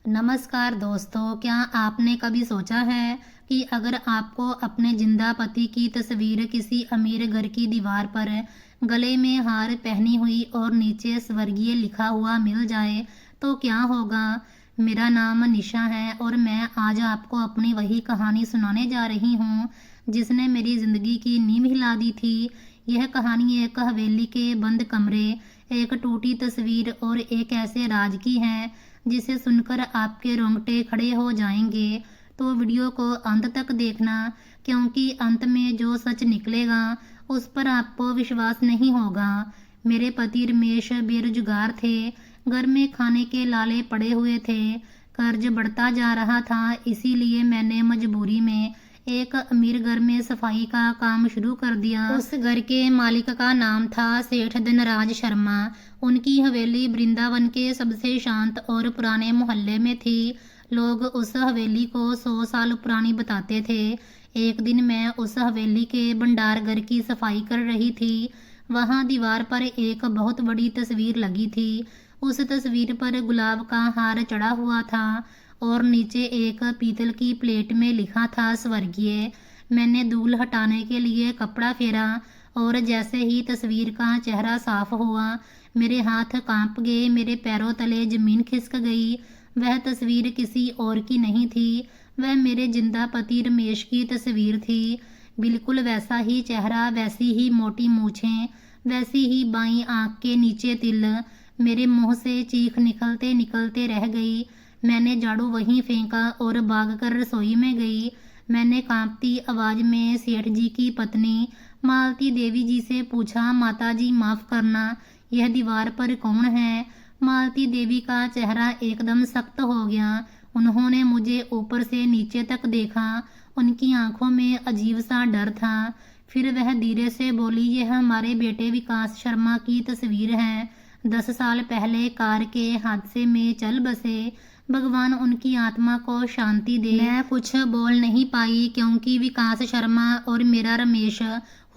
नमस्कार दोस्तों, क्या आपने कभी सोचा है कि अगर आपको अपने जिंदा पति की तस्वीर किसी अमीर घर की दीवार पर गले में हार पहनी हुई और नीचे स्वर्गीय लिखा हुआ मिल जाए तो क्या होगा। मेरा नाम निशा है और मैं आज आपको अपनी वही कहानी सुनाने जा रही हूँ जिसने मेरी ज़िंदगी की नींव हिला दी थी। यह कहानी एक हवेली के बंद कमरे, एक टूटी तस्वीर और एक ऐसे राज की है जिसे सुनकर आपके रोंगटे खड़े हो जाएंगे। तो वीडियो को अंत तक देखना, क्योंकि अंत में जो सच निकलेगा उस पर आपको विश्वास नहीं होगा। मेरे पति रमेश बेरोजगार थे, घर में खाने के लाले पड़े हुए थे, कर्ज बढ़ता जा रहा था। इसीलिए मैंने मजबूरी में एक अमीर घर में सफाई का काम शुरू कर दिया। उस घर के मालिक का नाम था सेठ धनराज शर्मा। उनकी हवेली वृंदावन के सबसे शांत और पुराने मोहल्ले में थी। लोग उस हवेली को 100 साल पुरानी बताते थे। एक दिन मैं उस हवेली के भंडार घर की सफाई कर रही थी। वहां दीवार पर एक बहुत बड़ी तस्वीर लगी थी। उस तस्वीर पर गुलाब का हार चढ़ा हुआ था और नीचे एक पीतल की प्लेट में लिखा था स्वर्गीय। मैंने धूल हटाने के लिए कपड़ा फेरा और जैसे ही तस्वीर का चेहरा साफ हुआ मेरे हाथ कांप गए, मेरे पैरों तले जमीन खिसक गई। वह तस्वीर किसी और की नहीं थी, वह मेरे जिंदा पति रमेश की तस्वीर थी। बिल्कुल वैसा ही चेहरा, वैसी ही मोटी मूछें, वैसी ही बाईं आंख के नीचे तिल। मेरे मुंह से चीख निकलते निकलते रह गई। मैंने झाड़ू वहीं फेंका और भागकर रसोई में गई। मैंने कांपती आवाज में सेठ जी की पत्नी मालती देवी जी से पूछा, माता जी माफ करना, यह दीवार पर कौन है। मालती देवी का चेहरा एकदम सख्त हो गया। उन्होंने मुझे ऊपर से नीचे तक देखा। उनकी आंखों में अजीब सा डर था। फिर वह धीरे से बोली, यह हमारे बेटे विकास शर्मा की तस्वीर है। 10 साल पहले कार के हादसे में चल बसे। भगवान उनकी आत्मा को शांति दे। मैं कुछ बोल नहीं पाई क्योंकि विकास शर्मा और मेरा रमेश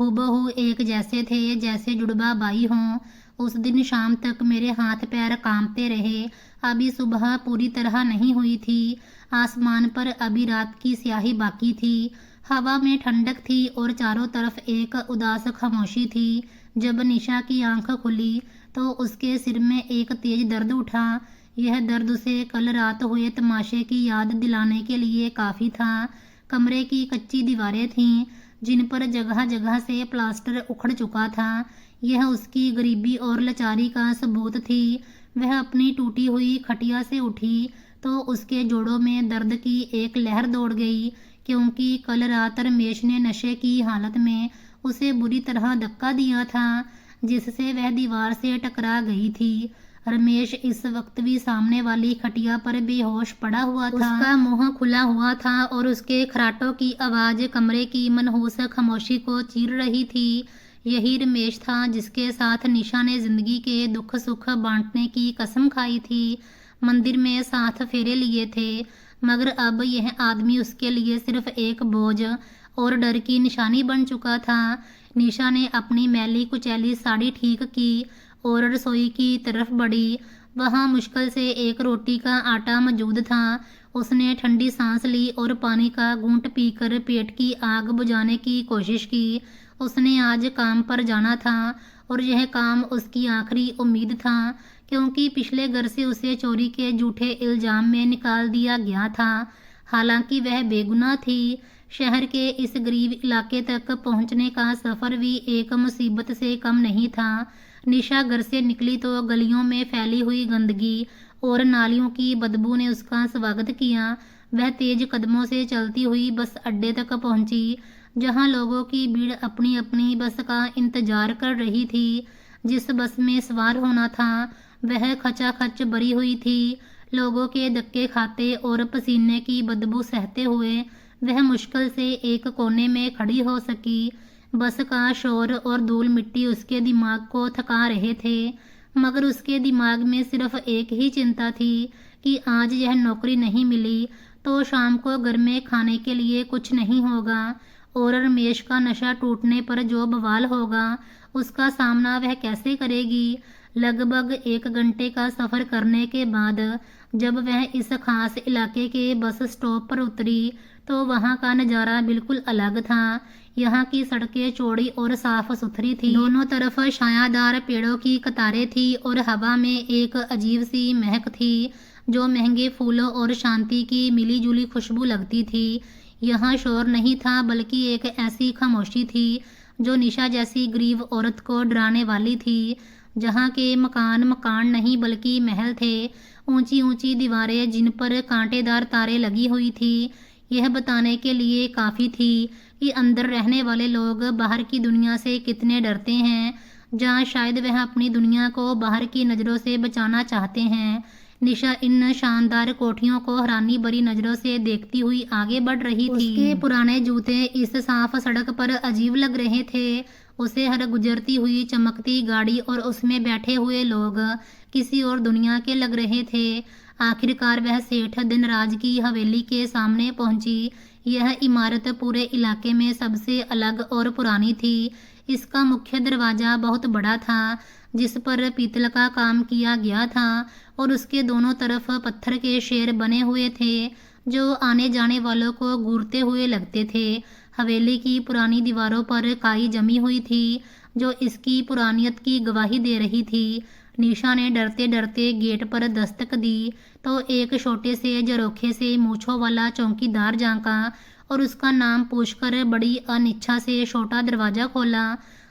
हूबहू एक जैसे थे, जैसे जुड़वा भाई हों। उस दिन शाम तक मेरे हाथ पैर कांपते रहे। अभी सुबह पूरी तरह नहीं हुई थी। आसमान पर अभी रात की स्याही बाकी थी। हवा में ठंडक थी और चारों तरफ एक उदास खामोशी थी। जब निशा की आंख खुली तो उसके सिर में एक तेज दर्द उठा। यह दर्द उसे कल रात हुए तमाशे की याद दिलाने के लिए काफी था। कमरे की कच्ची दीवारें थीं जिन पर जगह जगह से प्लास्टर उखड़ चुका था। यह उसकी गरीबी और लाचारी का सबूत थी। वह अपनी टूटी हुई खटिया से उठी तो उसके जोड़ों में दर्द की एक लहर दौड़ गई, क्योंकि कल रात रमेश ने नशे की हालत में उसे बुरी तरह धक्का दिया था, जिससे वह दीवार से टकरा गई थी। रमेश इस वक्त भी सामने वाली खटिया पर बेहोश पड़ा हुआ था। उसका मुंह खुला हुआ था और उसके खराटों की आवाज कमरे की मनहूस खामोशी को चीर रही थी। यही रमेश था जिसके साथ निशा ने जिंदगी के दुख सुख बांटने की कसम खाई थी, मंदिर में साथ फेरे लिए थे। मगर अब यह आदमी उसके लिए सिर्फ एक बोझ और डर की निशानी बन चुका था। निशा ने अपनी मैली कुचैली साड़ी ठीक की और रसोई की तरफ बढ़ी। वहां मुश्किल से एक रोटी का आटा मौजूद था। उसने ठंडी सांस ली और पानी का घूंट पीकर पेट की आग बुझाने की कोशिश की। उसने आज काम पर जाना था और यह काम उसकी आखिरी उम्मीद था, क्योंकि पिछले घर से उसे चोरी के झूठे इल्जाम में निकाल दिया गया था। हालांकि वह बेगुनाह थी। शहर के इस गरीब इलाके तक पहुंचने का सफर भी एक मुसीबत से कम नहीं था। निशा घर से निकली तो गलियों में फैली हुई गंदगी और नालियों की बदबू ने उसका स्वागत किया। वह तेज कदमों से चलती हुई बस अड्डे तक पहुंची, जहां लोगों की भीड़ अपनी अपनी बस का इंतजार कर रही थी। जिस बस में सवार होना था वह खचाखच भरी हुई थी। लोगों के धक्के खाते और पसीने की बदबू सहते हुए वह मुश्किल से एक कोने में खड़ी हो सकी। बस का शोर और धूल मिट्टी उसके दिमाग को थका रहे थे, मगर उसके दिमाग में सिर्फ एक ही चिंता थी कि आज यह नौकरी नहीं मिली तो शाम को घर में खाने के लिए कुछ नहीं होगा और रमेश का नशा टूटने पर जो बवाल होगा उसका सामना वह कैसे करेगी। लगभग 1 घंटे का सफर करने के बाद जब वह इस खास इलाके के बस स्टॉप पर उतरी तो वहाँ का नज़ारा बिल्कुल अलग था। यहाँ की सड़कें चौड़ी और साफ सुथरी थी, दोनों तरफ छायादार पेड़ों की कतारें थी और हवा में एक अजीब सी महक थी जो महंगे फूलों और शांति की मिली जुली खुशबू लगती थी। यहाँ शोर नहीं था बल्कि एक ऐसी खामोशी थी जो निशा जैसी गरीब औरत को डराने वाली थी। जहाँ के मकान मकान नहीं बल्कि महल थे, ऊंची ऊंची दीवारें जिन पर कांटेदार तारे लगी हुई थी। यह बताने के लिए काफ़ी थी कि अंदर रहने वाले लोग बाहर की दुनिया से कितने डरते हैं, जहाँ शायद वह अपनी दुनिया को बाहर की नज़रों से बचाना चाहते हैं। निशा इन शानदार कोठियों को हैरानी भरी नज़रों से देखती हुई आगे बढ़ रही थी। उसके पुराने जूते इस साफ सड़क पर अजीब लग रहे थे। उसे हर गुजरती हुई चमकती गाड़ी और उसमें बैठे हुए लोग किसी और दुनिया के लग रहे थे। आखिरकार वह सेठ धनराज की हवेली के सामने पहुंची। यह इमारत पूरे इलाके में सबसे अलग और पुरानी थी। इसका मुख्य दरवाज़ा बहुत बड़ा था जिस पर पीतल का काम किया गया था और उसके दोनों तरफ पत्थर के शेर बने हुए थे जो आने जाने वालों को घूरते हुए लगते थे। हवेली की पुरानी दीवारों पर काई जमी हुई थी जो इसकी पुरानियत की गवाही दे रही थी। निशा ने डरते डरते गेट पर दस्तक दी तो एक छोटे से झरोखे से मूंछों वाला चौकीदार झांका और उसका नाम पूछकर बड़ी अनिच्छा से छोटा दरवाज़ा खोला।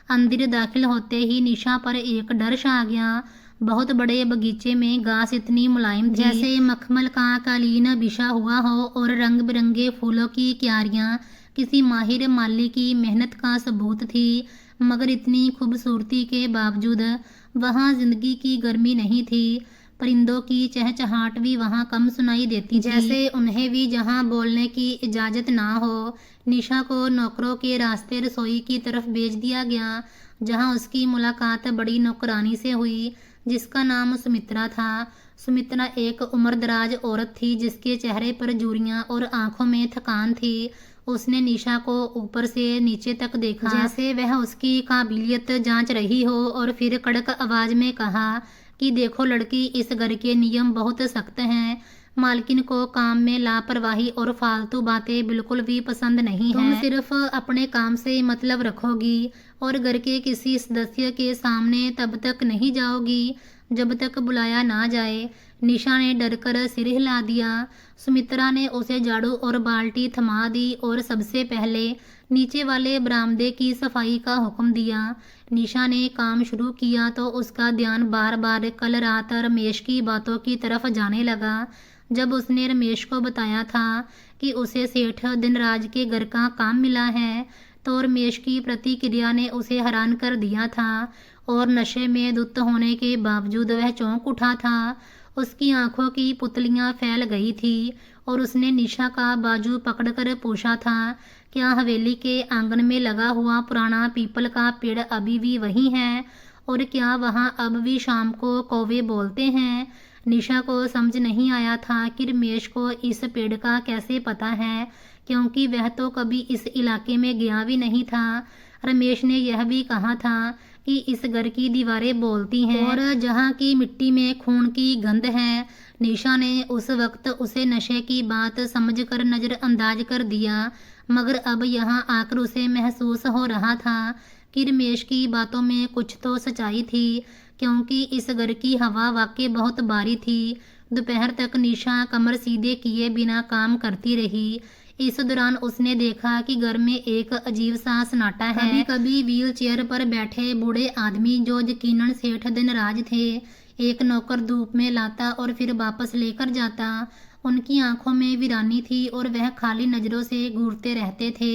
अंदर दाखिल होते ही निशा पर एक डर छा गया। बहुत बड़े बगीचे में घास इतनी मुलायम थी जैसे मखमल का कालीन बिछा हुआ हो और रंग बिरंगे फूलों की क्यारियां किसी माहिर माली की मेहनत का सबूत थी। मगर इतनी खूबसूरती के बावजूद वहाँ जिंदगी की गर्मी नहीं थी। परिंदों की चहचहाट भी वहाँ कम सुनाई देती थी, जैसे उन्हें भी जहाँ बोलने की इजाज़त ना हो। निशा को नौकरों के रास्ते रसोई की तरफ भेज दिया गया जहाँ उसकी मुलाकात बड़ी नौकरानी से हुई जिसका नाम सुमित्रा था। सुमित्रा एक उम्रदराज औरत थी जिसके चेहरे पर झुर्रियाँ और आंखों में थकान थी। उसने निशा को ऊपर से नीचे तक देखा जैसे वह उसकी काबिलियत जांच रही हो और फिर कड़क आवाज में कहा कि देखो लड़की, इस घर के नियम बहुत सख्त हैं। मालकिन को काम में लापरवाही और फालतू बातें बिल्कुल भी पसंद नहीं है। तुम सिर्फ अपने काम से मतलब रखोगी और घर के किसी सदस्य के सामने तब तक नहीं जाओगी जब तक बुलाया ना जाए। निशा ने डरकर सिर हिला दिया। सुमित्रा ने उसे झाड़ू और बाल्टी थमा दी और सबसे पहले नीचे वाले बरामदे की सफाई का हुक्म दिया। निशा ने काम शुरू किया तो उसका ध्यान बार बार कल रात रमेश की बातों की तरफ जाने लगा। जब उसने रमेश को बताया था कि उसे सेठ धनराज के घर का काम मिला है तो रमेश की प्रतिक्रिया ने उसे हैरान कर दिया था और नशे में धुत होने के बावजूद वह चौंक उठा था। उसकी आंखों की पुतलियां फैल गई थी और उसने निशा का बाजू पकड़कर पूछा था, क्या हवेली के आंगन में लगा हुआ पुराना पीपल का पेड़ अभी भी वही है और क्या वहाँ अब भी शाम को कौवे बोलते हैं। निशा को समझ नहीं आया था कि रमेश को इस पेड़ का कैसे पता है क्योंकि वह तो कभी इस इलाके में गया भी नहीं था। रमेश ने यह भी कहा था कि इस घर की दीवारें बोलती हैं और जहाँ की मिट्टी में खून की गंध है। निशा ने उस वक्त उसे नशे की बात समझकर नज़रअंदाज कर दिया मगर अब यहाँ आकर उसे महसूस हो रहा था कि रमेश की बातों में कुछ तो सच्चाई थी क्योंकि इस घर की हवा वाकई बहुत बारी थी। दोपहर तक निशा कमर सीधे किए बिना काम करती रही। इस दौरान उसने देखा कि घर में एक अजीब सा सन्नाटा है। कभी कभी व्हील चेयर पर बैठे बूढ़े आदमी जो यकीनन सेठ धनराज थे एक नौकर धूप में लाता और फिर वापस लेकर जाता। उनकी आंखों में वीरानी थी और वह खाली नज़रों से घूरते रहते थे।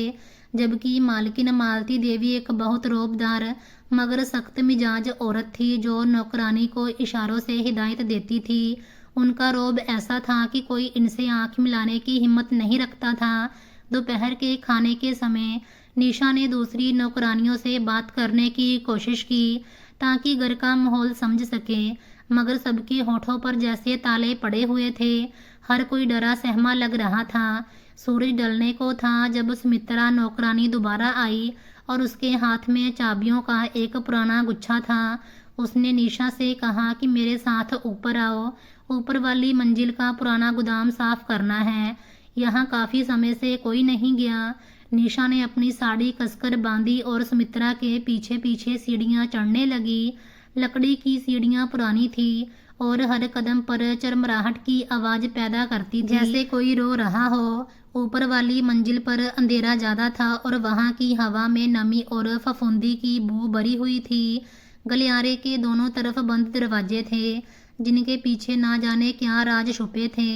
जबकि मालकिन मालती देवी एक बहुत रौबदार मगर सख्त मिजाज औरत थी जो नौकरानी को इशारों से हिदायत देती थी। उनका रौब ऐसा था कि कोई इनसे आंख मिलाने की हिम्मत नहीं रखता था। दोपहर के खाने के समय निशा ने दूसरी नौकरानियों से बात करने की कोशिश की ताकि घर का माहौल समझ सके मगर सबके होठों पर जैसे ताले पड़े हुए थे। हर कोई डरा सहमा लग रहा था। सूरज ढलने को था जब सुमित्रा नौकरानी दोबारा आई और उसके हाथ में चाबियों का एक पुराना गुच्छा था। उसने निशा से कहा कि मेरे साथ ऊपर आओ ऊपर वाली मंजिल का पुराना गोदाम साफ करना है। यहाँ काफ़ी समय से कोई नहीं गया। निशा ने अपनी साड़ी कसकर बांधी और सुमित्रा के पीछे पीछे सीढ़ियाँ चढ़ने लगी। लकड़ी की सीढ़ियाँ पुरानी थी और हर कदम पर चरमराहट की आवाज़ पैदा करती थी, जैसे कोई रो रहा हो। ऊपर वाली मंजिल पर अंधेरा ज़्यादा था और वहाँ की हवा में नमी और फफूंदी की बू भरी हुई थी। गलियारे के दोनों तरफ बंद दरवाजे थे, जिनके पीछे ना जाने क्या राज छुपे थे।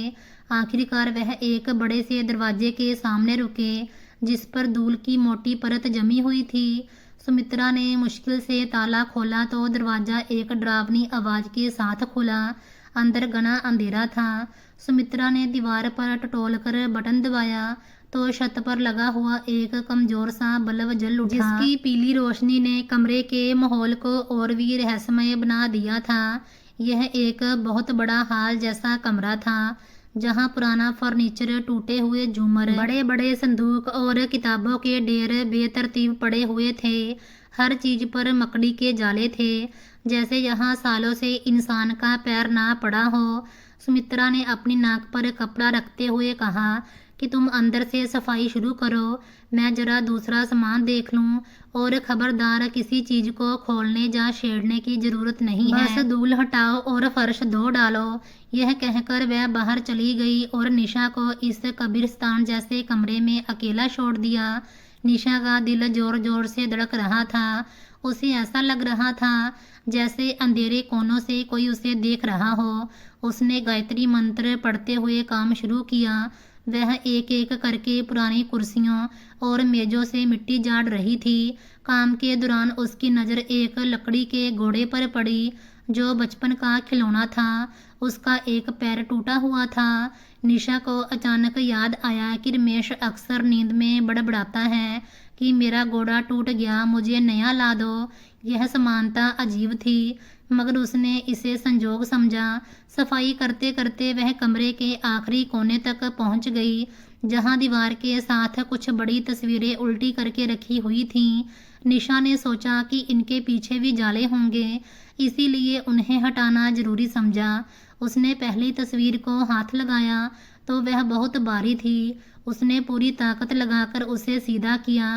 आखिरकार वह एक बड़े से दरवाजे के सामने रुके, जिस पर धूल की मोटी परत जमी हुई थी। सुमित्रा ने मुश्किल से ताला खोला तो दरवाज़ा एक डरावनी आवाज़ के साथ खुला। अंदर घना अंधेरा था। सुमित्रा ने दीवार पर टटोल कर बटन दबाया तो छत पर लगा हुआ एक कमजोर सा बल्ब जल उठा, जिसकी पीली रोशनी ने कमरे के माहौल को और भी रहस्यमय बना दिया था। यह एक बहुत बड़ा हॉल जैसा कमरा था, जहाँ पुराना फर्नीचर, टूटे हुए झूमर, बड़े बड़े संदूक और किताबों के ढेर बेतरतीब पड़े हुए थे। हर चीज पर मकड़ी के जाले थे, जैसे यहाँ सालों से इंसान का पैर ना पड़ा हो। सुमित्रा ने अपनी नाक पर कपड़ा रखते हुए कहा कि तुम अंदर से सफाई शुरू करो, मैं जरा दूसरा सामान देख लूं, और खबरदार किसी चीज को खोलने या छेड़ने की जरूरत नहीं है। बस धूल हटाओ और फर्श धो डालो। यह कहकर वह बाहर चली गई और निशा को इस कब्रिस्तान जैसे कमरे में अकेला छोड़ दिया। निशा का दिल जोर जोर से धड़क रहा था। उसे ऐसा लग रहा था जैसे अंधेरे कोनों से कोई उसे देख रहा हो। उसने गायत्री मंत्र पढ़ते हुए काम शुरू किया। वह एक एक करके पुरानी कुर्सियों और मेजों से मिट्टी झाड़ रही थी। काम के दौरान उसकी नज़र एक लकड़ी के घोड़े पर पड़ी, जो बचपन का खिलौना था। उसका एक पैर टूटा हुआ था। निशा को अचानक याद आया कि रमेश अक्सर नींद में बड़बड़ाता है कि मेरा घोड़ा टूट गया, मुझे नया ला दो। यह समानता अजीब थी, मगर उसने इसे संजोग समझा। सफाई करते करते वह कमरे के आखिरी कोने तक पहुंच गई, जहां दीवार के साथ कुछ बड़ी तस्वीरें उल्टी करके रखी हुई थीं। निशा ने सोचा कि इनके पीछे भी जाले होंगे, इसीलिए उन्हें हटाना जरूरी समझा। उसने पहली तस्वीर को हाथ लगाया तो वह बहुत भारी थी। उसने पूरी ताकत लगाकर उसे सीधा किया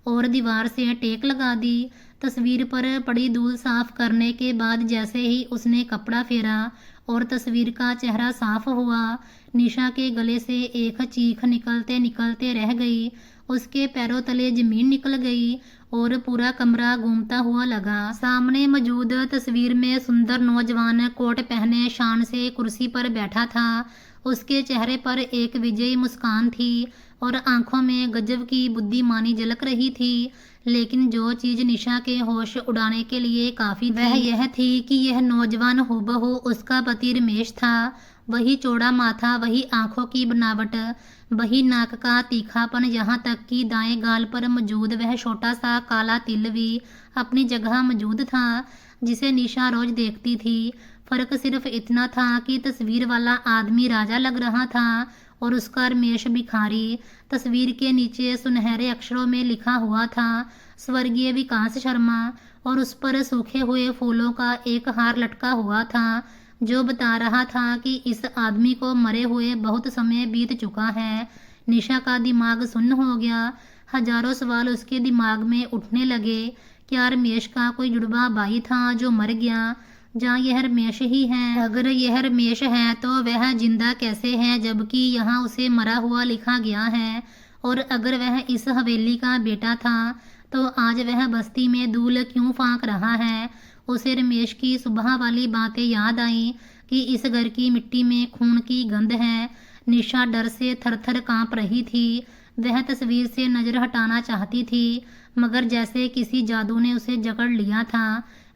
और दीवार से टेक लगा दी। तस्वीर पर पड़ी धूल साफ करने के बाद जैसे ही उसने कपड़ा फेरा और तस्वीर का चेहरा साफ हुआ, निशा के गले से एक चीख निकलते निकलते रह गई। उसके पैरों तले जमीन निकल गई और पूरा कमरा घूमता हुआ लगा। सामने मौजूद तस्वीर में सुंदर नौजवान कोट पहने शान से कुर्सी पर बैठा था। उसके चेहरे पर एक विजयी मुस्कान थी और आंखों में गजब की बुद्धिमानी झलक रही थी। लेकिन जो चीज निशा के होश उड़ाने के लिए काफी थी, वह यह थी कि यह नौजवान हूबहू उसका पति रमेश था। वही चौड़ा माथा, वही आंखों की बनावट, वही नाक का तीखापन, यहाँ तक कि दाएं गाल पर मौजूद वह छोटा सा काला तिल भी अपनी जगह मौजूद था, जिसे निशा रोज देखती थी। फर्क सिर्फ इतना था कि तस्वीर वाला आदमी राजा लग रहा था और उसका रमेश भिखारी। तस्वीर के नीचे सुनहरे अक्षरों में लिखा हुआ था स्वर्गीय विकास शर्मा, और उस पर सूखे हुए फूलों का एक हार लटका हुआ था, जो बता रहा था कि इस आदमी को मरे हुए बहुत समय बीत चुका है। निशा का दिमाग सुन्न हो गया। हजारों सवाल उसके दिमाग में उठने लगे। क्या रमेश का कोई जुड़वा भाई था जो मर गया? जहाँ यह रमेश ही है? अगर यह रमेश है तो वह जिंदा कैसे है जबकि यहाँ उसे मरा हुआ लिखा गया है? और अगर वह इस हवेली का बेटा था तो आज वह बस्ती में धूल क्यों फांक रहा है? उसे रमेश की सुबह वाली बातें याद आई कि इस घर की मिट्टी में खून की गंध है। निशा डर से थर-थर कांप रही थी। वह तस्वीर से नजर हटाना चाहती थी, मगर जैसे किसी जादू ने उसे जकड़ लिया था।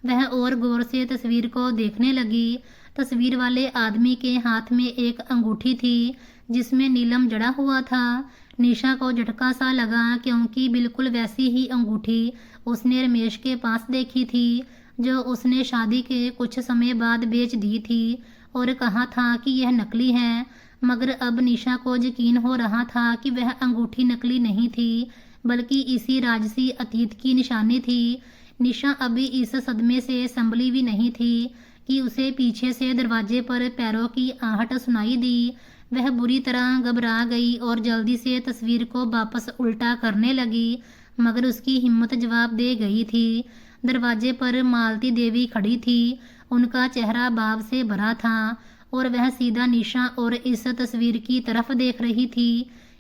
वह और गौर से तस्वीर को देखने लगी। तस्वीर वाले आदमी के हाथ में एक अंगूठी थी जिसमें नीलम जड़ा हुआ था। निशा को झटका सा लगा, क्योंकि बिल्कुल वैसी ही अंगूठी उसने रमेश के पास देखी थी, जो उसने शादी के कुछ समय बाद बेच दी थी और कहा था कि यह नकली है। मगर अब निशा को यकीन हो रहा था कि वह अंगूठी नकली नहीं थी, बल्कि इसी राजसी अतीत की निशानी थी। निशा अभी इस सदमे से संभली भी नहीं थी कि उसे पीछे से दरवाजे पर पैरों की आहट सुनाई दी। वह बुरी तरह घबरा गई और जल्दी से तस्वीर को वापस उल्टा करने लगी, मगर उसकी हिम्मत जवाब दे गई थी। दरवाजे पर मालती देवी खड़ी थी। उनका चेहरा भाव से भरा था और वह सीधा निशा और इस तस्वीर की तरफ देख रही थी।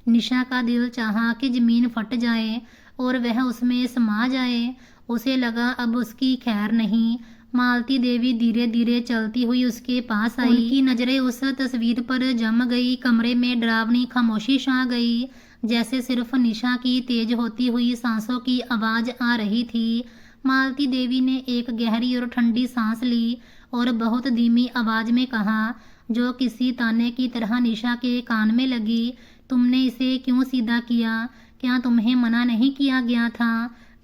निशा का दिल चाहा कि जमीन फट जाए और वह उसमें समा जाए। उसे लगा अब उसकी खैर नहीं। मालती देवी धीरे धीरे चलती हुई उसके पास आई। उनकी नजरें उस तस्वीर पर जम गई। कमरे में डरावनी खामोशी छा गई, जैसे सिर्फ निशा की तेज होती हुई सांसों की आवाज आ रही थी। मालती देवी ने एक गहरी और ठंडी सांस ली और बहुत धीमी आवाज में कहा, जो किसी ताने की तरह निशा के कान में लगी, तुमने इसे क्यों सीधा किया? क्या तुम्हें मना नहीं किया गया था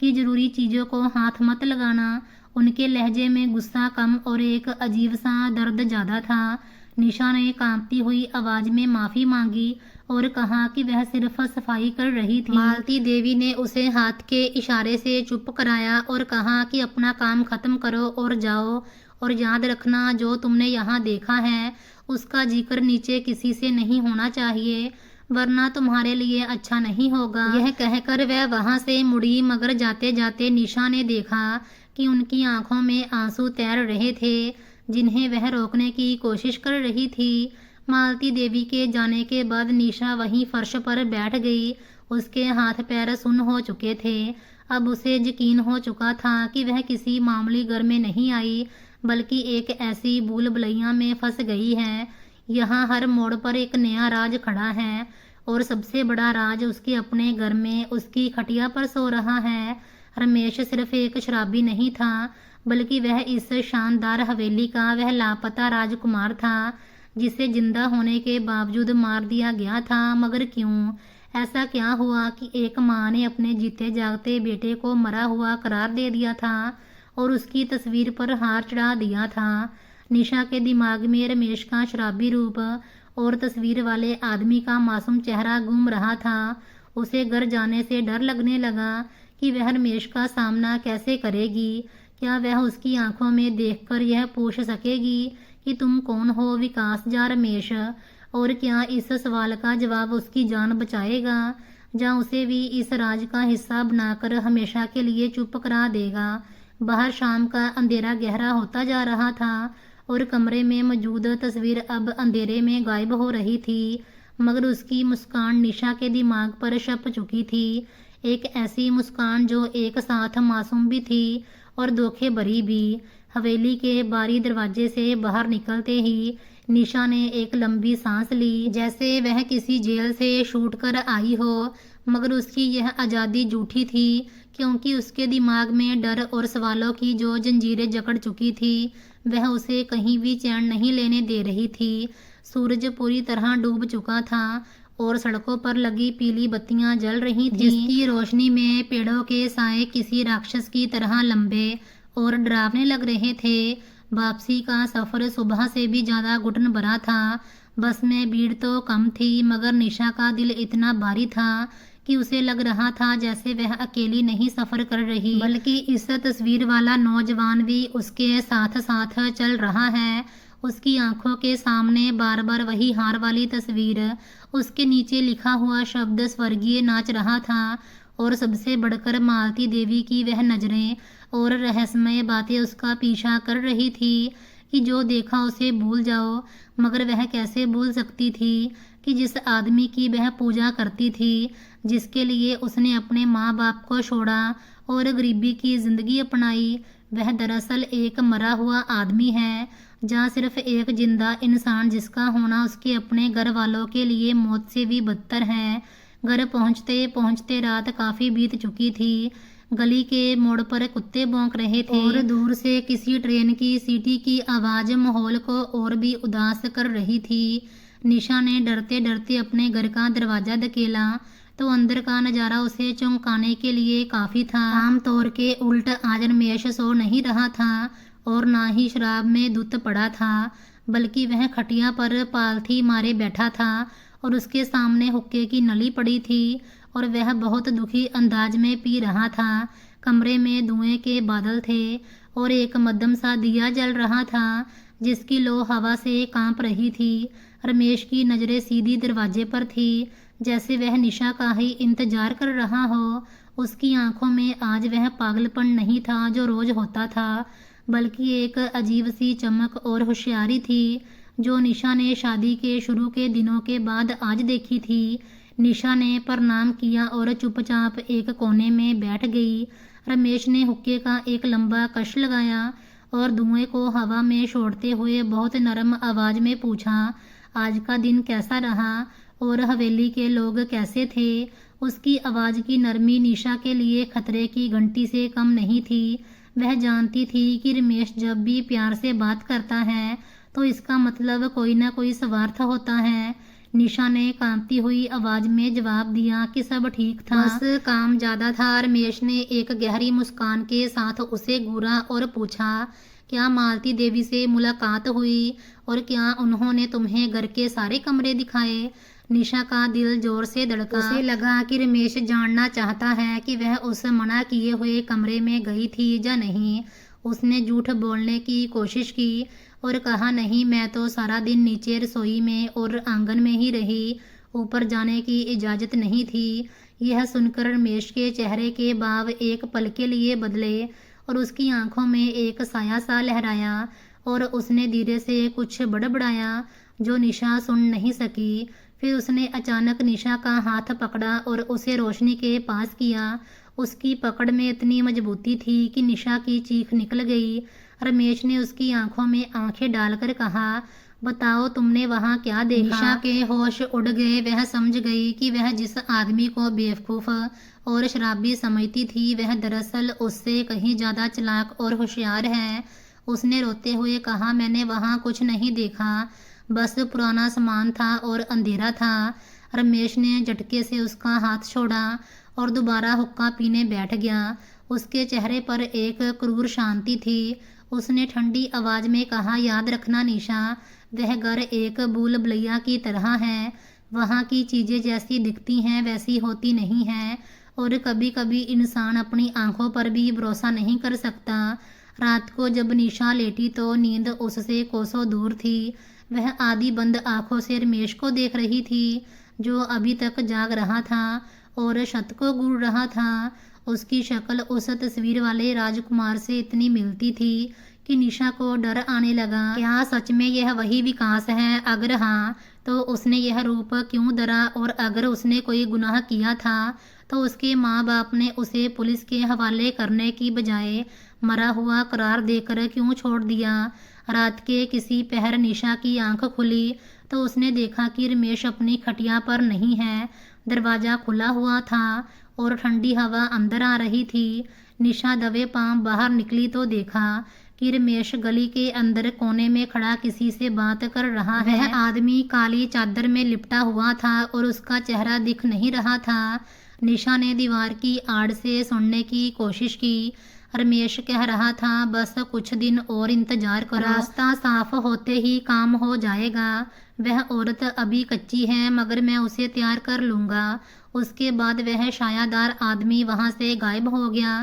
कि जरूरी चीजों को हाथ मत लगाना? उनके लहजे में गुस्सा कम और एक अजीब सा दर्द ज्यादा था। निशा ने कांपती हुई आवाज में माफी मांगी और कहा कि वह सिर्फ सफाई कर रही थी। मालती देवी ने उसे हाथ के इशारे से चुप कराया और कहा कि अपना काम खत्म करो और जाओ, और याद रखना जो तुमने यहाँ देखा है उसका जिक्र नीचे किसी से नहीं होना चाहिए, वरना तुम्हारे लिए अच्छा नहीं होगा। यह कहकर वह वहां से मुड़ी, मगर जाते जाते निशा ने देखा कि उनकी आंखों में आंसू तैर रहे थे, जिन्हें वह रोकने की कोशिश कर रही थी। मालती देवी के जाने के बाद निशा वहीं फर्श पर बैठ गई। उसके हाथ पैर सुन्न हो चुके थे। अब उसे यकीन हो चुका था कि वह किसी मामूली घर में नहीं आई, बल्कि एक ऐसी भूल भुलैया में फंस गई है। यहाँ हर मोड़ पर एक नया राज खड़ा है, और सबसे बड़ा राज उसके अपने घर में उसकी खटिया पर सो रहा है। रमेश सिर्फ एक शराबी नहीं था, बल्कि वह इस शानदार हवेली का वह लापता राजकुमार था, जिसे जिंदा होने के बावजूद मार दिया गया था। मगर क्यों? ऐसा क्या हुआ कि एक माँ ने अपने जीते जागते बेटे को मरा हुआ करार दे दिया था और उसकी तस्वीर पर हार चढ़ा दिया था? निशा के दिमाग में रमेश का शराबी रूप और तस्वीर वाले आदमी का मासूम चेहरा घूम रहा था। उसे घर जाने से डर लगने लगा कि वह रमेश का सामना कैसे करेगी। क्या वह उसकी आंखों में देखकर यह पूछ सकेगी कि तुम कौन हो विकास या रमेश? और क्या इस सवाल का जवाब उसकी जान बचाएगा, या उसे भी इस राज का हिस्सा बनाकर हमेशा के लिए चुप करा देगा? बाहर शाम का अंधेरा गहरा होता जा रहा था और कमरे में मौजूद तस्वीर अब अंधेरे में गायब हो रही थी, मगर उसकी मुस्कान निशा के दिमाग पर छप चुकी थी। एक ऐसी मुस्कान जो एक साथ मासूम भी थी और धोखे भरी भी। हवेली के बारी दरवाजे से बाहर निकलते ही निशा ने एक लंबी सांस ली, जैसे वह किसी जेल से छूट कर आई हो। मगर उसकी यह आज़ादी झूठी थी, क्योंकि उसके दिमाग में डर और सवालों की जो जंजीरें जकड़ चुकी थी, वह उसे कहीं भी चैन नहीं लेने दे रही थी। सूरज पूरी तरह डूब चुका था और सड़कों पर लगी पीली बत्तियां जल रही थीं, जिसकी रोशनी में पेड़ों के साए किसी राक्षस की तरह लंबे और डरावने लग रहे थे। वापसी का सफर सुबह से भी ज्यादा घुटन भरा था। बस में भीड़ तो कम थी, मगर निशा का दिल इतना भारी था कि उसे लग रहा था जैसे वह अकेली नहीं सफर कर रही, बल्कि इस तस्वीर वाला नौजवान भी उसके साथ साथ चल रहा है। उसकी आंखों के सामने बार बार वही हार वाली तस्वीर, उसके नीचे लिखा हुआ शब्द स्वर्गीय नाच रहा था, और सबसे बढ़कर मालती देवी की वह नजरें और रहस्यमय बातें उसका पीछा कर रही थी कि जो देखा उसे भूल जाओ। मगर वह कैसे भूल सकती थी कि जिस आदमी की वह पूजा करती थी, जिसके लिए उसने अपने माँ बाप को छोड़ा और गरीबी की जिंदगी अपनाई, वह दरअसल एक मरा हुआ आदमी है, जहाँ सिर्फ एक जिंदा इंसान जिसका होना उसके अपने घर वालों के लिए मौत से भी बदतर है। घर पहुँचते पहुँचते रात काफ़ी बीत चुकी थी। गली के मोड़ पर कुत्ते भौंक रहे थे और दूर से किसी ट्रेन की सीटी की आवाज़ माहौल को और भी उदास कर रही थी। निशा ने डरते डरते अपने घर का दरवाज़ा धकेला तो अंदर का नज़ारा उसे चौंकाने के लिए काफ़ी था। आमतौर के उल्ट आज रमेश सो नहीं रहा था और ना ही शराब में धुत पड़ा था, बल्कि वह खटिया पर पालथी मारे बैठा था और उसके सामने हुक्के की नली पड़ी थी और वह बहुत दुखी अंदाज में पी रहा था। कमरे में धुएं के बादल थे और एक मध्यम सा दिया जल रहा था जिसकी लो हवा से कांप रही थी। रमेश की नज़रें सीधी दरवाजे पर थी, जैसे वह निशा का ही इंतजार कर रहा हो। उसकी आंखों में आज वह पागलपन नहीं था जो रोज होता था, बल्कि एक अजीब सी चमक और होशियारी थी जो निशा ने शादी के शुरू के दिनों के बाद आज देखी थी। निशा ने प्रणाम किया और चुपचाप एक कोने में बैठ गई। रमेश ने हुक्के का एक लंबा कश लगाया और धुएं को हवा में छोड़ते हुए बहुत नरम आवाज में पूछा, आज का दिन कैसा रहा और हवेली के लोग कैसे थे। उसकी आवाज की नरमी निशा के लिए खतरे की घंटी से कम नहीं थी। वह जानती थी कि रमेश जब भी प्यार से बात करता है तो इसका मतलब कोई ना कोई स्वार्थ होता है। निशा ने कांपती हुई आवाज में जवाब दिया कि सब ठीक था, बस काम ज्यादा था। रमेश ने एक गहरी मुस्कान के साथ उसे घूरा और पूछा, क्या मालती देवी से मुलाकात हुई और क्या उन्होंने तुम्हें घर के सारे कमरे दिखाए। निशा का दिल जोर से धड़का। उसे लगा कि रमेश जानना चाहता है कि वह उस मना किए हुए कमरे में गई थी या नहीं। उसने झूठ बोलने की कोशिश की और कहा, नहीं, मैं तो सारा दिन नीचे रसोई में और आंगन में ही रही, ऊपर जाने की इजाज़त नहीं थी। यह सुनकर रमेश के चेहरे के भाव एक पल के लिए बदले और उसकी आंखों में एक साया सा लहराया और उसने धीरे से कुछ बड़बड़ाया जो निशा सुन नहीं सकी। फिर उसने अचानक निशा का हाथ पकड़ा और उसे रोशनी के पास किया। उसकी पकड़ में इतनी मजबूती थी कि निशा की चीख निकल गई। रमेश ने उसकी आंखों में आंखें डालकर कहा, बताओ तुमने वहाँ क्या देखा। निशा के होश उड़ गए। वह समझ गई कि वह जिस आदमी को बेवकूफ़ और शराबी समझती थी वह दरअसल उससे कहीं ज़्यादा चालाक और होशियार है। उसने रोते हुए कहा, मैंने वहाँ कुछ नहीं देखा, बस पुराना सामान था और अंधेरा था। रमेश ने झटके से उसका हाथ छोड़ा और दोबारा हुक्का पीने बैठ गया। उसके चेहरे पर एक क्रूर शांति थी। उसने ठंडी आवाज में कहा, याद रखना निशा, वह घर एक भूल भुलैया की तरह है। वहाँ की चीज़ें जैसी दिखती हैं वैसी होती नहीं हैं और कभी कभी इंसान अपनी आंखों पर भी भरोसा नहीं कर सकता। रात को जब निशा लेटी तो नींद उससे कोसों दूर थी। वह आधी बंद आंखों से रमेश को देख रही थी जो अभी तक जाग रहा था और छत को घूर रहा था। उसकी शक्ल उस तस्वीर वाले राजकुमार से इतनी मिलती थी कि निशा को डर आने लगा। क्या सच में यह वही विकास है? अगर हाँ तो उसने यह रूप क्यों धरा और अगर उसने कोई गुनाह किया था तो उसके माँ बाप ने उसे पुलिस के हवाले करने की बजाय मरा हुआ करार देकर क्यों छोड़ दिया। रात के किसी पहर निशा की आंख खुली तो उसने देखा कि रमेश अपनी खटिया पर नहीं है। दरवाज़ा खुला हुआ था और ठंडी हवा अंदर आ रही थी। निशा दबे पांव बाहर निकली तो देखा कि रमेश गली के अंदर कोने में खड़ा किसी से बात कर रहा है। वह आदमी काली चादर में लिपटा हुआ था और उसका चेहरा दिख नहीं रहा था। निशा ने दीवार की आड़ से सुनने की कोशिश की। रमेश कह रहा था, बस कुछ दिन और इंतजार करो, रास्ता साफ होते ही काम हो जाएगा। वह औरत अभी कच्ची है मगर मैं उसे तैयार कर लूँगा। उसके बाद वह सायादार आदमी वहाँ से गायब हो गया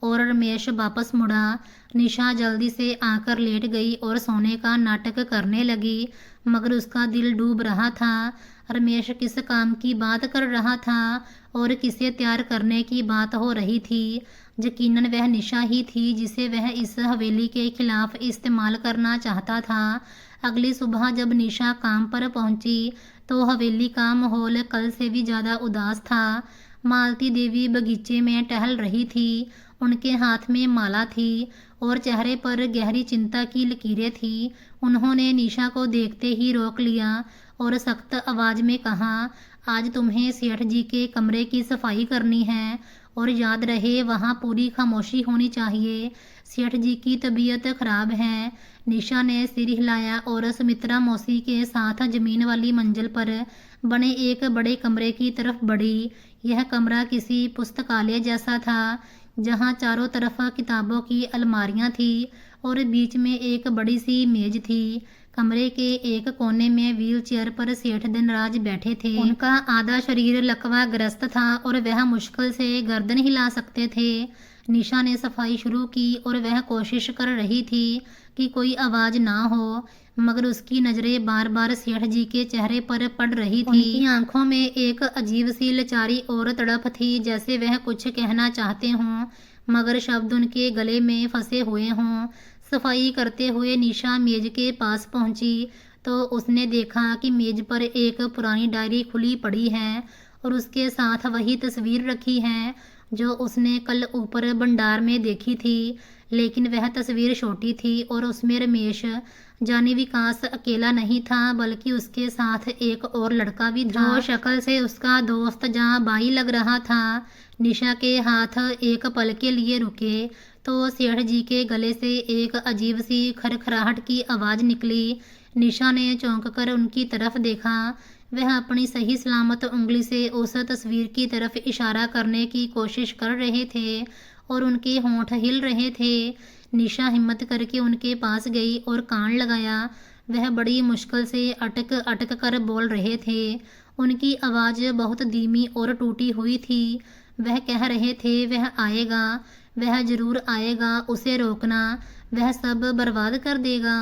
और रमेश वापस मुड़ा। निशा जल्दी से आकर लेट गई और सोने का नाटक करने लगी मगर उसका दिल डूब रहा था। रमेश किस काम की बात कर रहा था और किसे तैयार करने की बात हो रही थी। यकीनन वह निशा ही थी जिसे वह इस हवेली के खिलाफ इस्तेमाल करना चाहता था। अगली सुबह जब निशा काम पर पहुंची तो हवेली का माहौल कल से भी ज़्यादा उदास था। मालती देवी बगीचे में टहल रही थी। उनके हाथ में माला थी और चेहरे पर गहरी चिंता की लकीरें थी। उन्होंने निशा को देखते ही रोक लिया और सख्त आवाज में कहा, आज तुम्हें सेठ जी के कमरे की सफाई करनी है और याद रहे वहाँ पूरी खामोशी होनी चाहिए। सेठ जी की तबीयत खराब है। निशा ने सिर हिलाया और सुमित्रा मौसी के साथ जमीन वाली मंजिल पर बने एक बड़े कमरे की तरफ बढ़ी। यह कमरा किसी पुस्तकालय जैसा था जहाँ चारों तरफ किताबों की अलमारियाँ थी और बीच में एक बड़ी सी मेज थी। कमरे के एक कोने में व्हील चेयर पर सेठ धनराज बैठे थे। उनका आधा शरीर लकवा ग्रस्त था और वह मुश्किल से गर्दन हिला सकते थे। निशा ने सफाई शुरू की और वह कोशिश कर रही थी कि कोई आवाज ना हो, मगर उसकी नजरें बार बार सेठ जी के चेहरे पर पड़ रही थी। उनकी आंखों में एक अजीब सी लाचारी और तड़प थी, जैसे वह कुछ कहना चाहते हों मगर शब्द उनके गले में फंसे हुए हों। सफाई करते हुए निशा मेज के पास पहुंची तो उसने देखा कि मेज पर एक पुरानी डायरी खुली पड़ी है और उसके साथ वही तस्वीर रखी है जो उसने कल ऊपर भंडार में देखी थी। लेकिन वह तस्वीर छोटी थी और उसमें रमेश जानी विकास अकेला नहीं था, बल्कि उसके साथ एक और लड़का भी था जो शक्ल से उसका दोस्त या भाई लग रहा था। निशा के हाथ एक पल के लिए रुके तो सेठ जी के गले से एक अजीब सी खरखराहट की आवाज़ निकली। निशा ने चौंक कर उनकी तरफ देखा। वह अपनी सही सलामत उंगली से उस तस्वीर की तरफ इशारा करने की कोशिश कर रहे थे और उनके होंठ हिल रहे थे। निशा हिम्मत करके उनके पास गई और कान लगाया। वह बड़ी मुश्किल से अटक अटक कर बोल रहे थे। उनकी आवाज़ बहुत धीमी और टूटी हुई थी। वह कह रहे थे, वह आएगा, वह जरूर आएगा, उसे रोकना, वह सब बर्बाद कर देगा।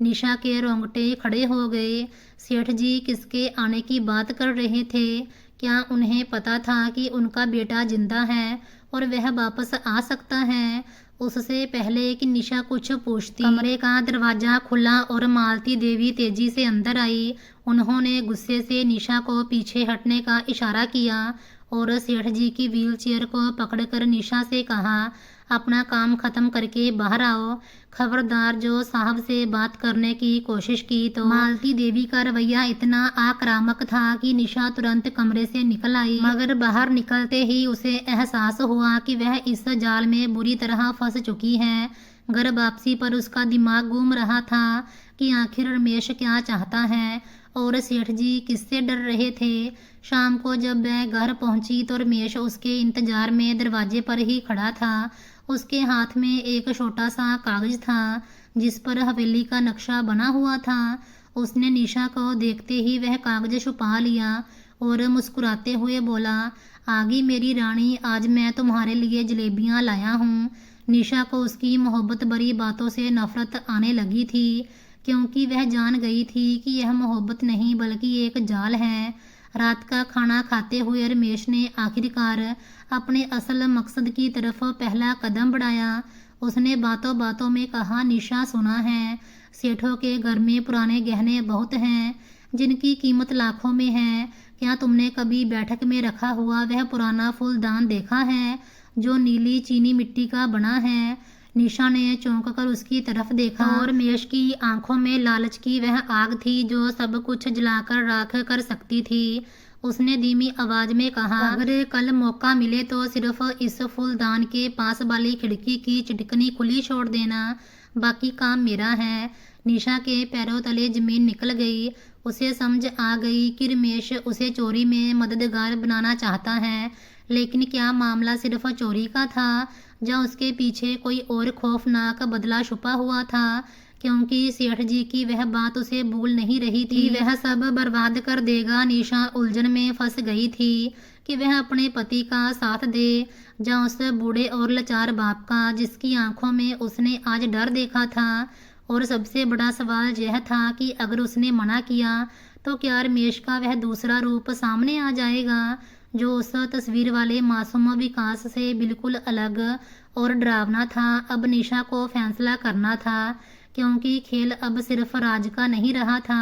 निशा के रोंगटे खड़े हो गए। सेठ जी किसके आने की बात कर रहे थे? क्या उन्हें पता था कि उनका बेटा जिंदा है और वह वापस आ सकता है? उससे पहले कि निशा कुछ पूछती, कमरे का दरवाजा खुला और मालती देवी तेजी से अंदर आई। उन्होंने गुस्से से निशा को पीछे हटने का इशारा किया और सेठ जी की व्हीलचेयर को पकड़कर निशा से कहा, अपना काम खत्म करके बाहर आओ। खबरदार जो साहब से बात करने की कोशिश की तो। मालती देवी का रवैया इतना आक्रामक था कि निशा तुरंत कमरे से निकल आई, मगर बाहर निकलते ही उसे एहसास हुआ कि वह इस जाल में बुरी तरह फंस चुकी है। घर वापसी पर उसका दिमाग घूम रहा था कि आखिर रमेश क्या चाहता है और सेठ जी किससे डर रहे थे। शाम को जब वह घर पहुंची तो रमेश उसके इंतजार में दरवाजे पर ही खड़ा था। उसके हाथ में एक छोटा सा कागज था जिस पर हवेली का नक्शा बना हुआ था। उसने निशा को देखते ही वह कागज छुपा लिया और मुस्कुराते हुए बोला, आ गई मेरी रानी, आज मैं तुम्हारे लिए जलेबियां लाया हूँ। निशा को उसकी मोहब्बत भरी बातों से नफरत आने लगी थी, क्योंकि वह जान गई थी कि यह मोहब्बत नहीं बल्कि एक जाल है। रात का खाना खाते हुए रमेश ने आखिरकार अपने असल मकसद की तरफ पहला कदम बढ़ाया। उसने बातों बातों में कहा, निशा सुना है, सेठों के घर में पुराने गहने बहुत हैं जिनकी कीमत लाखों में है। क्या तुमने कभी बैठक में रखा हुआ वह पुराना फूलदान देखा है जो नीली चीनी मिट्टी का बना है? निशा ने चौंक कर उसकी तरफ देखा और रमेश की आंखों में लालच की वह आग थी जो सब कुछ जलाकर राख कर सकती थी। उसने धीमी आवाज में कहा, अगर कल मौका मिले तो सिर्फ इस फूलदान के पास वाली खिड़की की चिटकनी खुली छोड़ देना, बाकी काम मेरा है। निशा के पैरों तले जमीन निकल गई। उसे समझ आ गई कि रमेश उसे चोरी में मददगार बनाना चाहता है, लेकिन क्या मामला सिर्फ चोरी का था या उसके पीछे कोई और खौफनाक बदला छुपा हुआ था? क्योंकि सेठ जी की वह बात उसे भूल नहीं रही थी, वह सब बर्बाद कर देगा। निशा उलझन में फंस गई थी कि वह अपने पति का साथ दे या उस बूढ़े और लाचार बाप का जिसकी आंखों में उसने आज डर देखा था। और सबसे बड़ा सवाल यह था कि अगर उसने मना किया तो क्या रमेश का वह दूसरा रूप सामने आ जाएगा जो उस तस्वीर वाले मासूम विकास से बिल्कुल अलग और डरावना था। अब निशा को फैसला करना था, क्योंकि खेल अब सिर्फ राज का नहीं रहा था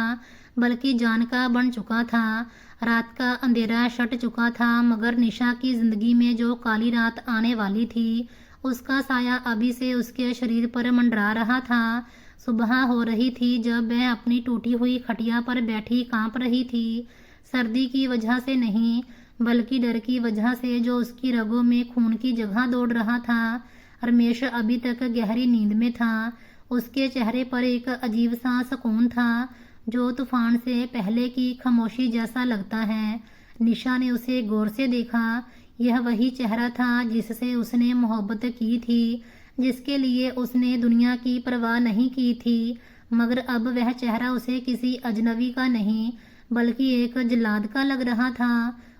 बल्कि जान का बन चुका था। रात का अंधेरा छट चुका था, मगर निशा की जिंदगी में जो काली रात आने वाली थी उसका साया अभी से उसके शरीर पर मंडरा रहा था। सुबह हो रही थी जब वह अपनी टूटी हुई खटिया पर बैठी कांप रही थी, सर्दी की वजह से नहीं बल्कि डर की वजह से जो उसकी रगों में खून की जगह दौड़ रहा था। रमेश अभी तक गहरी नींद में था। उसके चेहरे पर एक अजीब सा सुकून था जो तूफान से पहले की खामोशी जैसा लगता है। निशा ने उसे गौर से देखा। यह वही चेहरा था जिससे उसने मोहब्बत की थी, जिसके लिए उसने दुनिया की परवाह नहीं की थी, मगर अब वह चेहरा उसे किसी अजनबी का नहीं बल्कि एक जल्लाद का लग रहा था।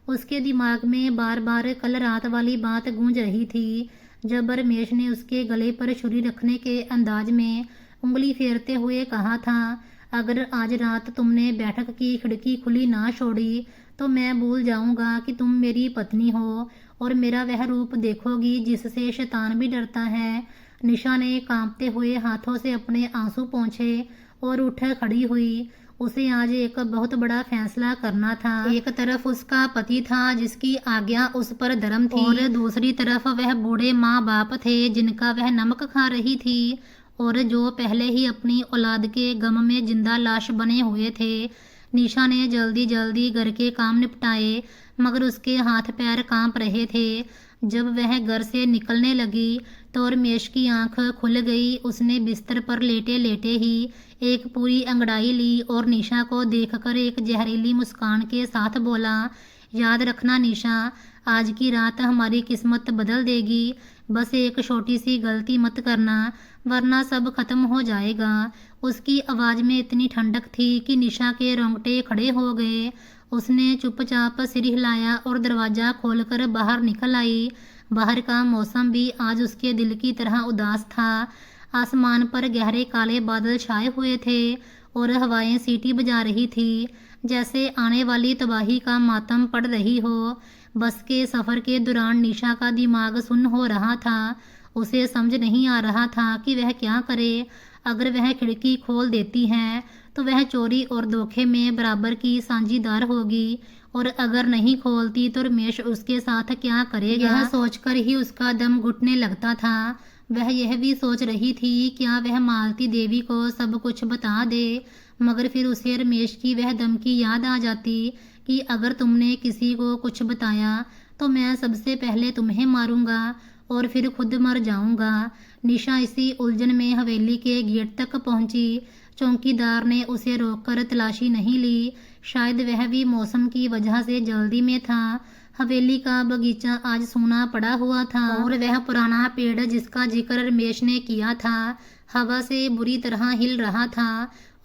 उसके दिमाग में बार बार कल रात वाली बात गूंज रही थी। जब रमेश ने उसके गले पर छुरी रखने के अंदाज में उंगली फेरते हुए कहा था, अगर आज रात तुमने बैठक की खिड़की खुली ना छोड़ी तो मैं भूल जाऊंगा कि तुम मेरी पत्नी हो और मेरा वह रूप देखोगी जिससे शैतान भी डरता है। निशा ने कांपते हुए हाथों से अपने आंसू पोंछे और उठ खड़ी हुई। उसे आज एक बहुत बड़ा फैसला करना था। एक तरफ उसका पति था जिसकी आज्ञा उस पर धर्म थी और दूसरी तरफ वह बूढ़े माँ बाप थे जिनका वह नमक खा रही थी और जो पहले ही अपनी औलाद के गम में जिंदा लाश बने हुए थे। निशा ने जल्दी जल्दी घर के काम निपटाए मगर उसके हाथ पैर कांप रहे थे। जब वह घर से निकलने लगी तो रमेश की आंख खुल गई। उसने बिस्तर पर लेटे लेटे ही एक पूरी अंगड़ाई ली और निशा को देखकर एक जहरीली मुस्कान के साथ बोला, याद रखना निशा, आज की रात हमारी किस्मत बदल देगी। बस एक छोटी सी गलती मत करना वरना सब खत्म हो जाएगा। उसकी आवाज़ में इतनी ठंडक थी कि निशा के रोंगटे खड़े हो गए। उसने चुपचाप सिर हिलाया और दरवाज़ा खोलकर बाहर निकल आई। बाहर का मौसम भी आज उसके दिल की तरह उदास था। आसमान पर गहरे काले बादल छाए हुए थे और हवाएं सीटी बजा रही थी जैसे आने वाली तबाही का मातम पड़ रही हो। बस के सफ़र के दौरान निशा का दिमाग सुन्न हो रहा था। उसे समझ नहीं आ रहा था कि वह क्या करे। अगर वह खिड़की खोल देती है तो वह चोरी और धोखे में बराबर की साझीदार होगी और अगर नहीं खोलती तो रमेश उसके साथ क्या करेगा। यह सोचकर ही उसका दम घुटने लगता था। वह यह भी सोच रही थी क्या वह मालती देवी को सब कुछ बता दे, मगर फिर उसे रमेश की वह धमकी याद आ जाती कि अगर तुमने किसी को कुछ बताया तो मैं सबसे पहले तुम्हें मारूंगा और फिर खुद मर जाऊंगा। निशा इसी उलझन में हवेली के गेट तक पहुंची। चौकीदार ने उसे रोककर तलाशी नहीं ली। शायद वह भी मौसम की वजह से जल्दी में था। हवेली का बगीचा आज सूना पड़ा हुआ था और वह पुराना पेड़ जिसका जिक्र रमेश ने किया था हवा से बुरी तरह हिल रहा था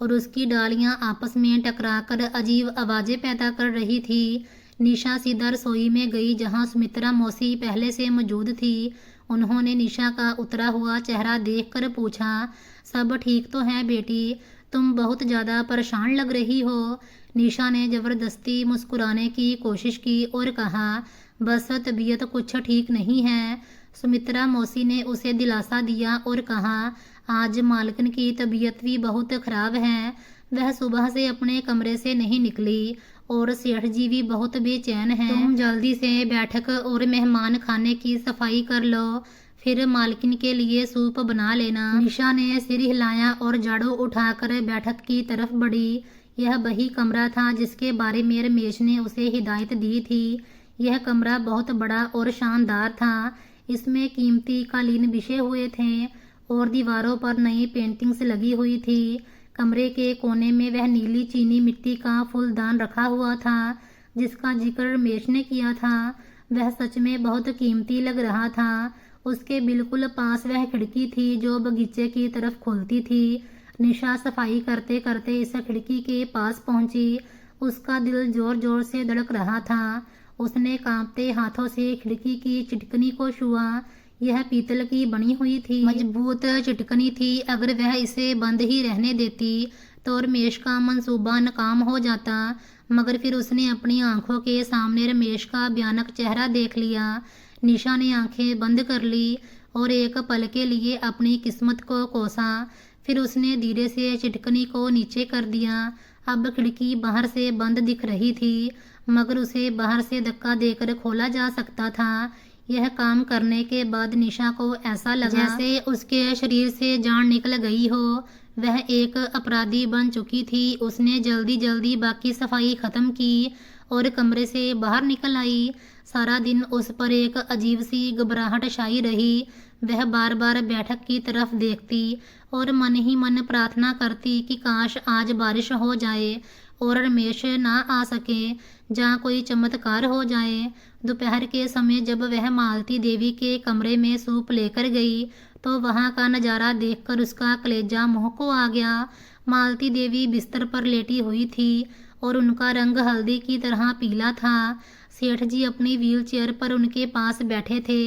और उसकी डालियां आपस में टकराकर अजीब आवाजें पैदा कर रही थी। निशा सीधा रसोई में गई जहां सुमित्रा मौसी पहले से मौजूद थी। उन्होंने निशा का उतरा हुआ चेहरा देखकर पूछा, सब ठीक तो है बेटी? तुम बहुत ज़्यादा परेशान लग रही हो। निशा ने ज़बरदस्ती मुस्कुराने की कोशिश की और कहा, बस तबीयत कुछ ठीक नहीं है। सुमित्रा मौसी ने उसे दिलासा दिया और कहा, आज मालकिन की तबीयत भी बहुत ख़राब है। वह सुबह से अपने कमरे से नहीं निकली और सेठ जी भी बहुत बेचैन हैं। तुम जल्दी से बैठक और मेहमान खाने की सफाई कर लो, फिर मालकिन के लिए सूप बना लेना। निशा ने सिर हिलाया और झाड़ू उठाकर बैठक की तरफ बढ़ी। यह वही कमरा था जिसके बारे में रमेश ने उसे हिदायत दी थी। यह कमरा बहुत बड़ा और शानदार था। इसमें कीमती कालीन बिछे हुए थे और दीवारों पर नई पेंटिंग्स लगी हुई थी। कमरे के कोने में वह नीली चीनी मिट्टी का फूलदान रखा हुआ था जिसका जिक्र रमेश ने किया था। वह सच में बहुत कीमती लग रहा था। उसके बिल्कुल पास वह खिड़की थी जो बगीचे की तरफ खुलती थी। निशा सफाई करते करते इस खिड़की के पास पहुंची। उसका दिल जोर जोर से धड़क रहा था। उसने कांपते हाथों से खिड़की की चिटकनी को छुआ। यह पीतल की बनी हुई थी, मजबूत चिटकनी थी। अगर वह इसे बंद ही रहने देती तो रमेश का मंसूबा नाकाम हो जाता, मगर फिर उसने अपनी आंखों के सामने रमेश का भयानक चेहरा देख लिया। निशा ने आंखें बंद कर ली और एक पल के लिए अपनी किस्मत को कोसा। फिर उसने धीरे से चिटकनी को नीचे कर दिया। अब खिड़की बाहर से बंद दिख रही थी मगर उसे बाहर से धक्का देकर खोला जा सकता था। यह काम करने के बाद निशा को ऐसा लगा जैसे उसके शरीर से जान निकल गई हो। वह एक अपराधी बन चुकी थी। उसने जल्दी जल्दी बाकी सफाई खत्म की और कमरे से बाहर निकल आई। सारा दिन उस पर एक अजीब सी घबराहट छाई रही। वह बार बार बैठक की तरफ देखती और मन ही मन प्रार्थना करती कि काश आज बारिश हो जाए और रमेश ना आ सके, जहाँ कोई चमत्कार हो जाए। दोपहर के समय जब वह मालती देवी के कमरे में सूप लेकर गई तो वहाँ का नज़ारा देखकर उसका कलेजा मुँह को आ गया। मालती देवी बिस्तर पर लेटी हुई थी और उनका रंग हल्दी की तरह पीला था। सेठ जी अपनी व्हीलचेयर पर उनके पास बैठे थे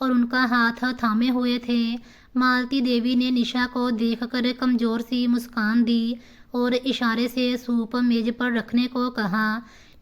और उनका हाथ थामे हुए थे। मालती देवी ने निशा को देखकर कमजोर सी मुस्कान दी और इशारे से सूप मेज पर रखने को कहा।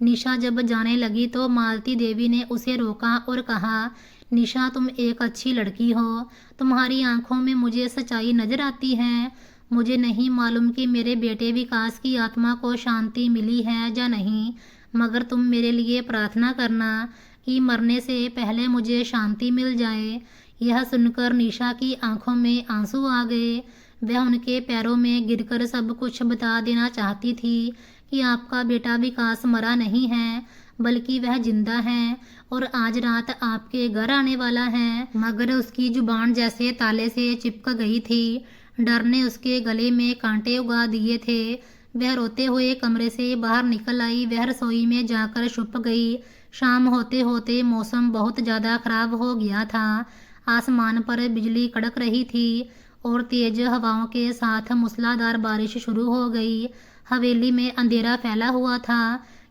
निशा जब जाने लगी तो मालती देवी ने उसे रोका और कहा, निशा तुम एक अच्छी लड़की हो, तुम्हारी आंखों में मुझे सच्चाई नजर आती है। मुझे नहीं मालूम कि मेरे बेटे विकास की आत्मा को शांति मिली है या नहीं, मगर तुम मेरे लिए प्रार्थना करना कि मरने से पहले मुझे शांति मिल जाए। यह सुनकर निशा की आंखों में आंसू आ गए। वह उनके पैरों में गिरकर सब कुछ बता देना चाहती थी कि आपका बेटा विकास मरा नहीं है, बल्कि वह जिंदा है और आज रात आपके घर आने वाला है। मगर उसकी जुबान जैसे ताले से चिपक गई थी। डर ने उसके गले में कांटे उगा दिए थे। वह रोते हुए कमरे से बाहर निकल आई। वह रसोई में जाकर छुप गई। शाम होते होते मौसम बहुत ज़्यादा खराब हो गया था। आसमान पर बिजली कड़क रही थी और तेज हवाओं के साथ मूसलाधार बारिश शुरू हो गई। हवेली में अंधेरा फैला हुआ था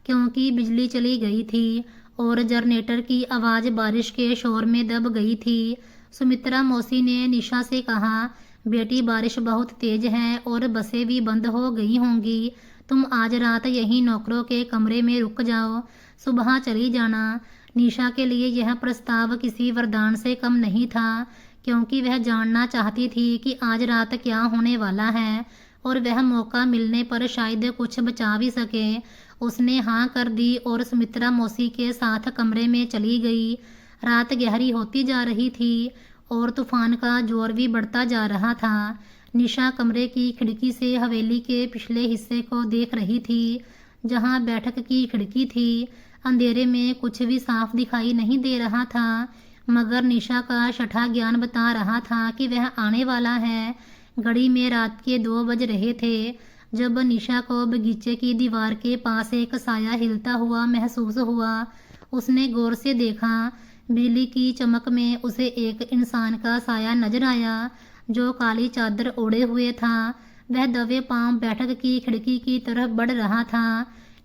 क्योंकि बिजली चली गई थी और जनरेटर की आवाज़ बारिश के शोर में दब गई थी। सुमित्रा मौसी ने निशा से कहा, बेटी बारिश बहुत तेज है और बसें भी बंद हो गई होंगी। तुम आज रात यहीं नौकरों के कमरे में रुक जाओ, सुबह चली जाना। निशा के लिए यह प्रस्ताव किसी वरदान से कम नहीं था, क्योंकि वह जानना चाहती थी कि आज रात क्या होने वाला है और वह मौका मिलने पर शायद कुछ बचा भी सके। उसने हाँ कर दी और सुमित्रा मौसी के साथ कमरे में चली गई। रात गहरी होती जा रही थी और तूफान का जोर भी बढ़ता जा रहा था। निशा कमरे की खिड़की से हवेली के पिछले हिस्से को देख रही थी, जहां बैठक की खिड़की थी। अंधेरे में कुछ भी साफ दिखाई नहीं दे रहा था, मगर निशा का छठा ज्ञान बता रहा था कि वह आने वाला है। घड़ी में रात के 2 बज रहे थे जब निशा को बगीचे की दीवार के पास एक साया हिलता हुआ महसूस हुआ। उसने गौर से देखा। बिजली की चमक में उसे एक इंसान का साया नजर आया जो काली चादर ओढ़े हुए था। वह दबे पांव बैठक की खिड़की की तरफ बढ़ रहा था।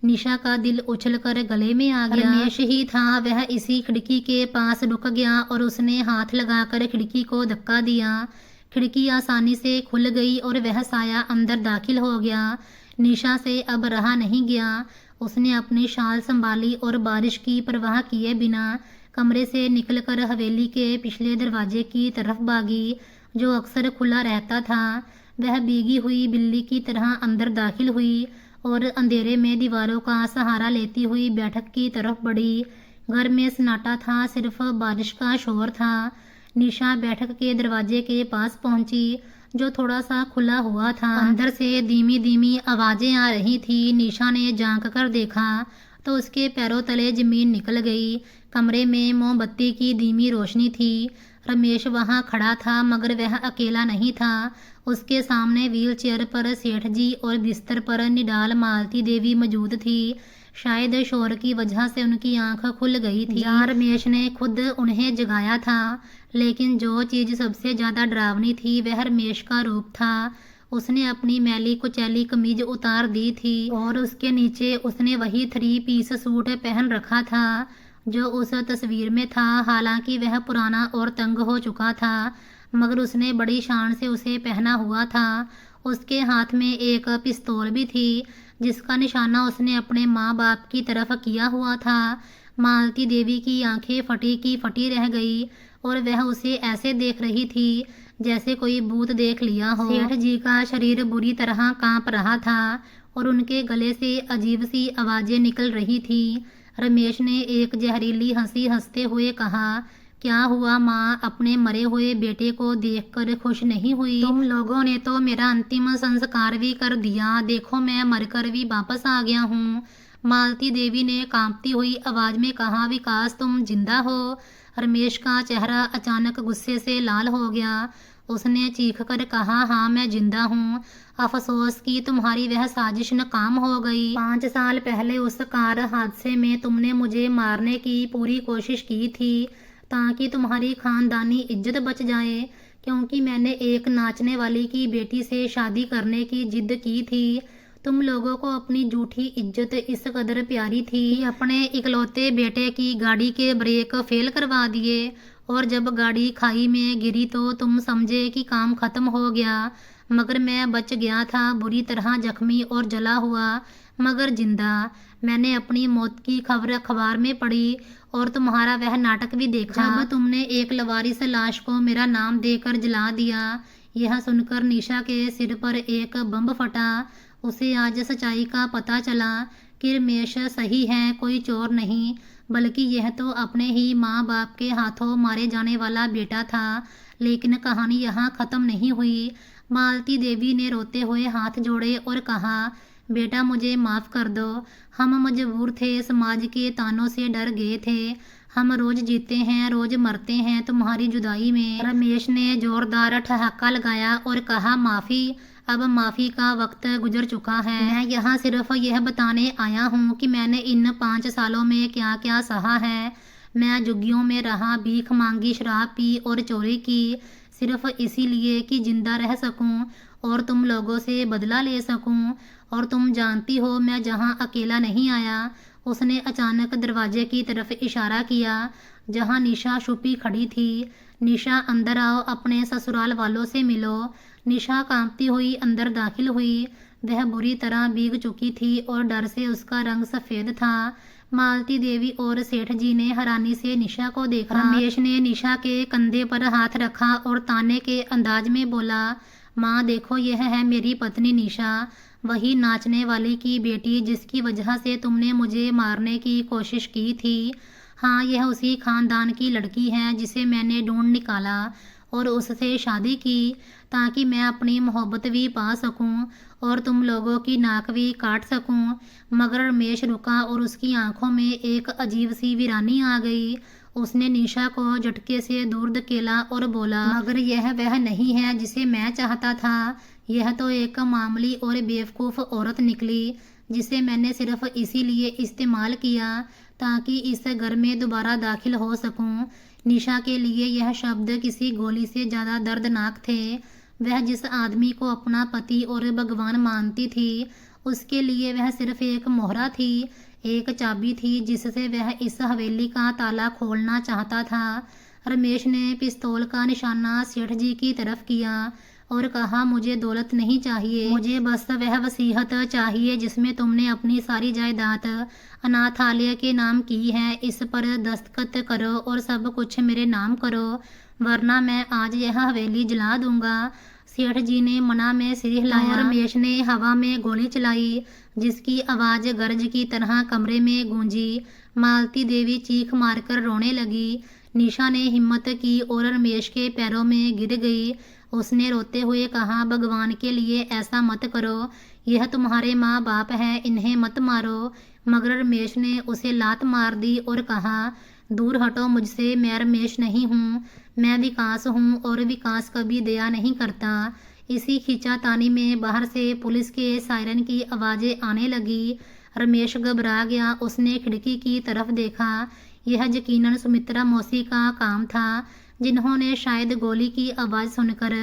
निशा का दिल उछलकर गले में आ गया। रमेश ही था। वह इसी खिड़की के पास रुक गया और उसने हाथ लगाकर खिड़की को धक्का दिया। खिड़की आसानी से खुल गई और वह साया अंदर दाखिल हो गया। निशा से अब रहा नहीं गया। उसने अपनी शाल संभाली और बारिश की परवाह किए बिना कमरे से निकलकर हवेली के पिछले दरवाजे की तरफ भागी, जो अक्सर खुला रहता था। वह भीगी हुई बिल्ली की तरह अंदर दाखिल हुई और अंधेरे में दीवारों का सहारा लेती हुई बैठक की तरफ बढ़ी। घर में सन्नाटा था, सिर्फ बारिश का शोर था। निशा बैठक के दरवाजे के पास पहुंची, जो थोड़ा सा खुला हुआ था। अंदर से धीमी धीमी आवाजें आ रही थी। निशा ने झांक कर देखा तो उसके पैरों तले जमीन निकल गई। कमरे में मोमबत्ती की धीमी रोशनी थी। रमेश वहां खड़ा था, मगर वह अकेला नहीं था। उसके सामने व्हीलचेयर पर सेठ जी और बिस्तर पर निडाल मालती देवी मौजूद थी। शायद शोर की वजह से उनकी आंख खुल गई थी। या रमेश ने खुद उन्हें जगाया था, लेकिन जो चीज सबसे ज्यादा डरावनी थी वह रमेश का रूप था। उसने अपनी मैली कुचैली कमीज उतार दी थी और उसके नीचे उसने वही 3 पीस सूट पहन रखा था जो उस तस्वीर में था। हालांकि वह पुराना और तंग हो चुका था, मगर उसने बड़ी शान से उसे पहना हुआ था। उसके हाथ में एक पिस्तौल भी थी, जिसका निशाना उसने अपने माँ बाप की तरफ किया हुआ था। मालती देवी की आंखें फटी की फटी रह गई और वह उसे ऐसे देख रही थी जैसे कोई भूत देख लिया हो। सेठ जी का शरीर बुरी तरह कांप रहा था और उनके गले से अजीब सी आवाजें निकल रही थी। रमेश ने एक जहरीली हंसी हंसते हुए कहा, क्या हुआ माँ, अपने मरे हुए बेटे को देखकर खुश नहीं हुई? तुम लोगों ने तो मेरा अंतिम संस्कार भी कर दिया। देखो मैं मरकर भी वापस आ गया हूँ। मालती देवी ने कांपती हुई आवाज में कहा, विकास तुम जिंदा हो? रमेश का चेहरा अचानक गुस्से से लाल हो गया। उसने चीख कर कहा, हाँ मैं जिंदा हूँ। अफसोस कि तुम्हारी वह साजिश नाकाम हो गई। 5 साल पहले उस कार हादसे में तुमने मुझे मारने की पूरी कोशिश की थी ताकि तुम्हारी खानदानी इज्जत बच जाए, क्योंकि मैंने एक नाचने वाली की बेटी से शादी करने की जिद की थी। तुम लोगों को अपनी झूठी इज्जत इस कदर प्यारी थी कि अपने इकलौते बेटे की गाड़ी के ब्रेक फेल करवा दिए, और जब गाड़ी खाई में गिरी तो तुम समझे कि काम खत्म हो गया। मगर मैं बच गया था, बुरी तरह जख्मी और जला हुआ मगर जिंदा। मैंने अपनी मौत की खबर अखबार में पढ़ी और तुम्हारा वह नाटक भी देखा जब तुमने एक लवारिस लाश को मेरा नाम देकर जला दिया। यह सुनकर निशा के सिर पर एक बम फटा। उसे आज सच्चाई का पता चला कि रमेश सही है, कोई चोर नहीं, बल्कि यह तो अपने ही माँ बाप के हाथों मारे जाने वाला बेटा था। लेकिन कहानी यहाँ खत्म नहीं हुई। मालती देवी ने रोते हुए हाथ जोड़े और कहा, बेटा मुझे माफ़ कर दो, हम मजबूर थे, समाज के तानों से डर गए थे। हम रोज जीते हैं, रोज मरते हैं तुम्हारी जुदाई में। रमेश ने जोरदार ठहाका लगाया और कहा, माफ़ी? अब माफ़ी का वक्त गुजर चुका है। मैं यहाँ सिर्फ यह बताने आया हूँ कि मैंने इन 5 सालों में क्या क्या सहा है। मैं झुग्गियों में रहा, भीख मांगी, शराब पी और चोरी की, सिर्फ इसीलिए कि जिंदा रह सकूं और तुम लोगों से बदला ले सकूं। और तुम जानती हो मैं जहाँ अकेला नहीं आया। उसने अचानक दरवाजे की तरफ इशारा किया जहाँ निशा छुपी खड़ी थी। निशा अंदर आओ, अपने ससुराल वालों से मिलो। निशा कांपती हुई अंदर दाखिल हुई। वह बुरी तरह भीग चुकी थी और डर से उसका रंग सफ़ेद था। मालती देवी और सेठ जी ने हैरानी से निशा को देखा। रमेश ने निशा के कंधे पर हाथ रखा और ताने के अंदाज में बोला, माँ देखो, यह है मेरी पत्नी निशा, वही नाचने वाली की बेटी जिसकी वजह से तुमने मुझे मारने की कोशिश की थी। हाँ, यह उसी खानदान की लड़की है जिसे मैंने ढूंढ निकाला और उससे शादी की ताकि मैं अपनी मोहब्बत भी पा सकूं और तुम लोगों की नाक भी काट सकूं। मगर रमेश रुका और उसकी आंखों में एक अजीब सी वीरानी आ गई। उसने निशा को झटके से दूर धकेला और बोला, मगर यह वह नहीं है जिसे मैं चाहता था। यह तो एक मामूली और बेवकूफ़ औरत निकली जिसे मैंने सिर्फ इसीलिए इस्तेमाल किया ताकि इस घर में दोबारा दाखिल हो सकूं। निशा के लिए यह शब्द किसी गोली से ज़्यादा दर्दनाक थे। वह जिस आदमी को अपना पति और भगवान मानती थी, उसके लिए वह सिर्फ एक मोहरा थी, एक चाबी थी जिससे वह इस हवेली का ताला खोलना चाहता था। रमेश ने पिस्तौल का निशाना सेठ जी की तरफ किया और कहा, मुझे दौलत नहीं चाहिए, मुझे बस वह वसीयत चाहिए जिसमें तुमने अपनी सारी जायदाद अनाथालय के नाम की है। इस पर दस्तखत करो और सब कुछ मेरे नाम करो, वरना मैं आज यह हवेली जला दूंगा। सेठ जी ने मना में सिर हिलाया। रमेश ने हवा में गोली चलाई जिसकी आवाज़ गरज की तरह कमरे में गूंजी। मालती देवी चीख मारकर रोने लगी। निशा ने हिम्मत की और रमेश के पैरों में गिर गई। उसने रोते हुए कहा, भगवान के लिए ऐसा मत करो, यह तुम्हारे माँ बाप हैं, इन्हें मत मारो। मगर रमेश ने उसे लात मार दी और कहा, दूर हटो मुझसे, मैं रमेश नहीं हूँ, मैं विकास हूँ और विकास कभी दया नहीं करता। इसी खींचातानी में बाहर से पुलिस के सायरन की आवाज़ें आने लगी। रमेश घबरा गया। उसने खिड़की की तरफ देखा। यह यकीनन सुमित्रा मौसी का काम था जिन्होंने शायद गोली की आवाज़ सुनकर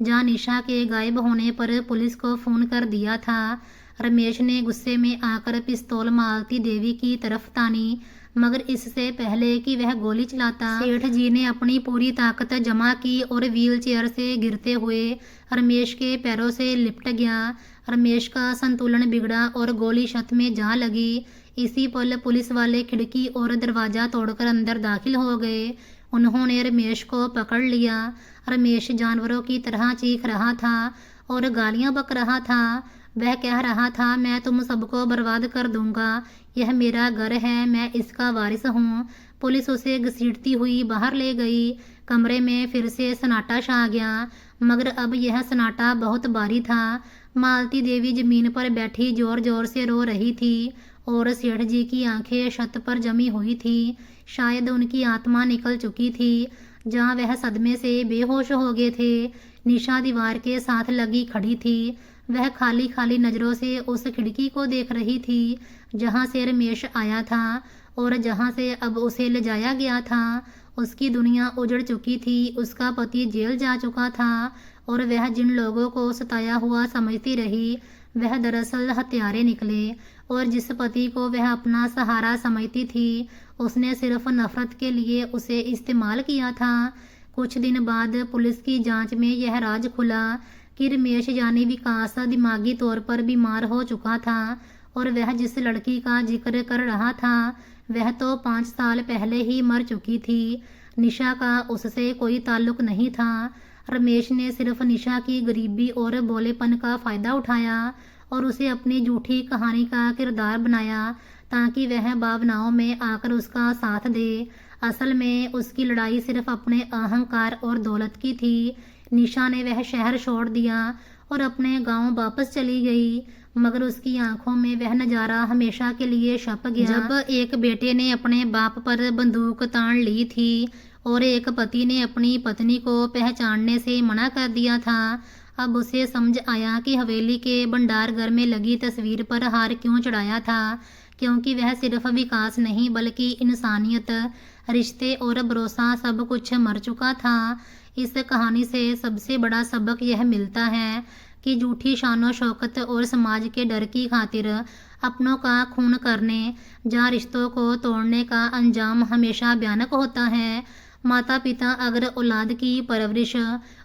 जहाँ निशा के गायब होने पर पुलिस को फ़ोन कर दिया था। रमेश ने गुस्से में आकर पिस्तौल मालती देवी की तरफ तानी, मगर इससे पहले कि वह गोली चलाता, सेठ जी ने अपनी पूरी ताकत जमा की और व्हीलचेयर से गिरते हुए रमेश के पैरों से लिपट गया। रमेश का संतुलन बिगड़ा और गोली छत में जा लगी। इसी पल पुलिस वाले खिड़की और दरवाज़ा तोड़कर अंदर दाखिल हो गए। उन्होंने रमेश को पकड़ लिया। रमेश जानवरों की तरह चीख रहा था और गालियां बक रहा था। वह कह रहा था, मैं तुम सबको बर्बाद कर दूंगा, यह मेरा घर है, मैं इसका वारिस हूँ। पुलिस उसे घसीटती हुई बाहर ले गई। कमरे में फिर से सन्नाटा छा गया, मगर अब यह सन्नाटा बहुत भारी था। मालती देवी जमीन पर बैठी जोर जोर से रो रही थी और सेठ जी की आंखें छत पर जमी हुई थी। शायद उनकी आत्मा निकल चुकी थी। जहाँ वह सदमे से बेहोश हो गए थे, निशा दीवार के साथ लगी खड़ी थी। वह खाली खाली नज़रों से उस खिड़की को देख रही थी जहाँ से रमेश आया था और जहाँ से अब उसे ले जाया गया था। उसकी दुनिया उजड़ चुकी थी। उसका पति जेल जा चुका था और वह जिन लोगों को सताया हुआ समझती रही, वह दरअसल हत्यारे निकले और जिस पति को वह अपना सहारा समझती थी उसने सिर्फ नफरत के लिए उसे इस्तेमाल किया था। कुछ दिन बाद पुलिस की जांच में यह राज खुला कि रमेश यानी विकास दिमागी तौर पर बीमार हो चुका था और वह जिस लड़की का जिक्र कर रहा था वह तो 5 साल पहले ही मर चुकी थी। निशा का उससे कोई ताल्लुक नहीं था। रमेश ने सिर्फ निशा की गरीबी और भोलेपन का फ़ायदा उठाया और उसे अपनी झूठी कहानी का किरदार बनाया ताकि वह भावनाओं में आकर उसका साथ दे। असल में उसकी लड़ाई सिर्फ अपने अहंकार और दौलत की थी। निशा ने वह शहर छोड़ दिया और अपने गांव वापस चली गई, मगर उसकी आंखों में वह नज़ारा हमेशा के लिए छप गया। जब एक बेटे ने अपने बाप पर बंदूक तान ली थी और एक पति ने अपनी पत्नी को पहचानने से मना कर दिया था, अब उसे समझ आया कि हवेली के भंडार घर में लगी तस्वीर पर हार क्यों चढ़ाया था, क्योंकि वह सिर्फ विकास नहीं बल्कि इंसानियत, रिश्ते और भरोसा सब कुछ मर चुका था। इस कहानी से सबसे बड़ा सबक यह मिलता है कि झूठी शानो शौकत और समाज के डर की खातिर अपनों का खून करने या रिश्तों को तोड़ने का अंजाम हमेशा भयानक होता है। माता पिता अगर औलाद की परवरिश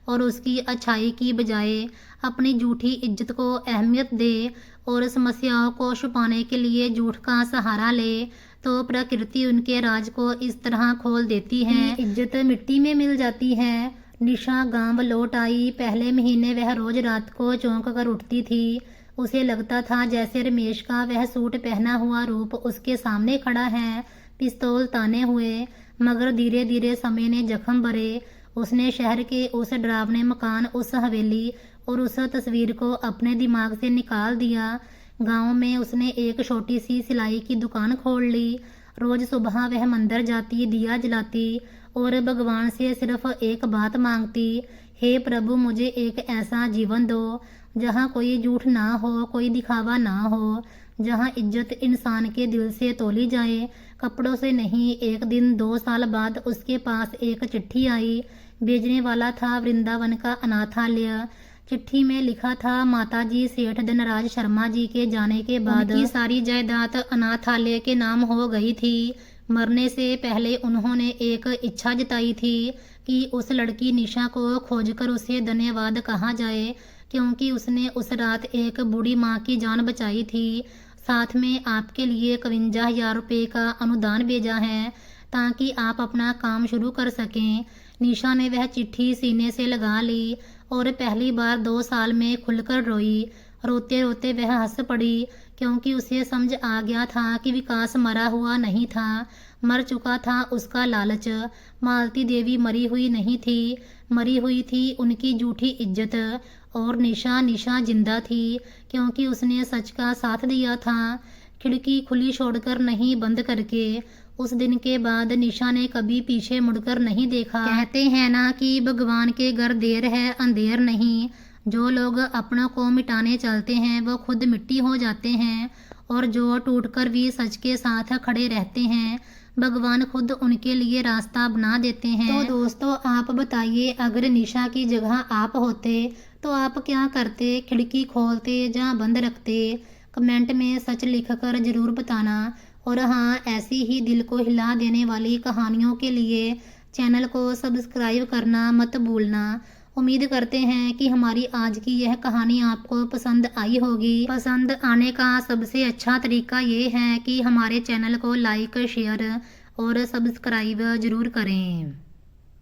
और उसकी अच्छाई की बजाय अपनी झूठी इज्जत को अहमियत दे और समस्याओं को छुपाने के लिए झूठ का सहारा ले तो प्रकृति उनके राज को इस तरह खोल देती है, इज्जत मिट्टी में मिल जाती है। निशा गांव लौट आई। पहले महीने वह रोज रात को चौंक कर उठती थी। उसे लगता था जैसे रमेश का वह सूट पहना हुआ रूप उसके सामने खड़ा है, पिस्तौल ताने हुए। मगर धीरे धीरे समय ने जख्म भरे। उसने शहर के उस डरावने मकान, उस हवेली और उस तस्वीर को अपने दिमाग से निकाल दिया। गांव में उसने एक छोटी सी सिलाई की दुकान खोल ली। रोज सुबह वह मंदिर जाती, दिया जलाती और भगवान से सिर्फ एक बात मांगती, हे प्रभु मुझे एक ऐसा जीवन दो जहाँ कोई झूठ ना हो, कोई दिखावा ना हो, जहाँ इज्जत इंसान के दिल से तोली जाए, कपड़ों से नहीं। एक दिन 2 साल बाद उसके पास एक चिट्ठी आई। भेजने वाला था वृंदावन का अनाथालय। चिट्ठी में लिखा था, माताजी सेठ धनराज शर्मा जी के जाने के बाद उनकी सारी जायदाद अनाथालय के नाम हो गई थी। मरने से पहले उन्होंने एक इच्छा जताई थी कि उस लड़की निशा को खोजकर उसे धन्यवाद कहा जाए, क्योंकि उसने उस रात एक बूढ़ी माँ की जान बचाई थी। साथ में आपके लिए 51,000 रुपये का अनुदान भेजा है ताकि आप अपना काम शुरू कर सकें। निशा ने वह चिट्ठी सीने से लगा ली और पहली बार 2 साल में खुलकर रोई। रोते रोते वह हंस पड़ी, क्योंकि उसे समझ आ गया था कि विकास मरा हुआ नहीं था, मर चुका था उसका लालच। मालती देवी मरी हुई नहीं थी, मरी हुई थी उनकी झूठी इज्जत। और निशा जिंदा थी, क्योंकि उसने सच का साथ दिया था, खिड़की खुली छोड़कर नहीं, बंद करके। उस दिन के बाद निशा ने कभी पीछे मुड़कर नहीं देखा। कहते हैं ना कि भगवान के घर देर है अंधेर नहीं। जो लोग अपनों को मिटाने चलते हैं वो खुद मिट्टी हो जाते हैं, और जो टूटकर भी सच के साथ खड़े रहते हैं भगवान खुद उनके लिए रास्ता बना देते हैं। तो दोस्तों आप बताइए, अगर निशा की जगह आप होते तो आप क्या करते? खिड़की खोलते या बंद रखते? कमेंट में सच लिखकर ज़रूर बताना। और हाँ, ऐसी ही दिल को हिला देने वाली कहानियों के लिए चैनल को सब्सक्राइब करना मत भूलना। उम्मीद करते हैं कि हमारी आज की यह कहानी आपको पसंद आई होगी। पसंद आने का सबसे अच्छा तरीका ये है कि हमारे चैनल को लाइक, शेयर और सब्सक्राइब ज़रूर करें।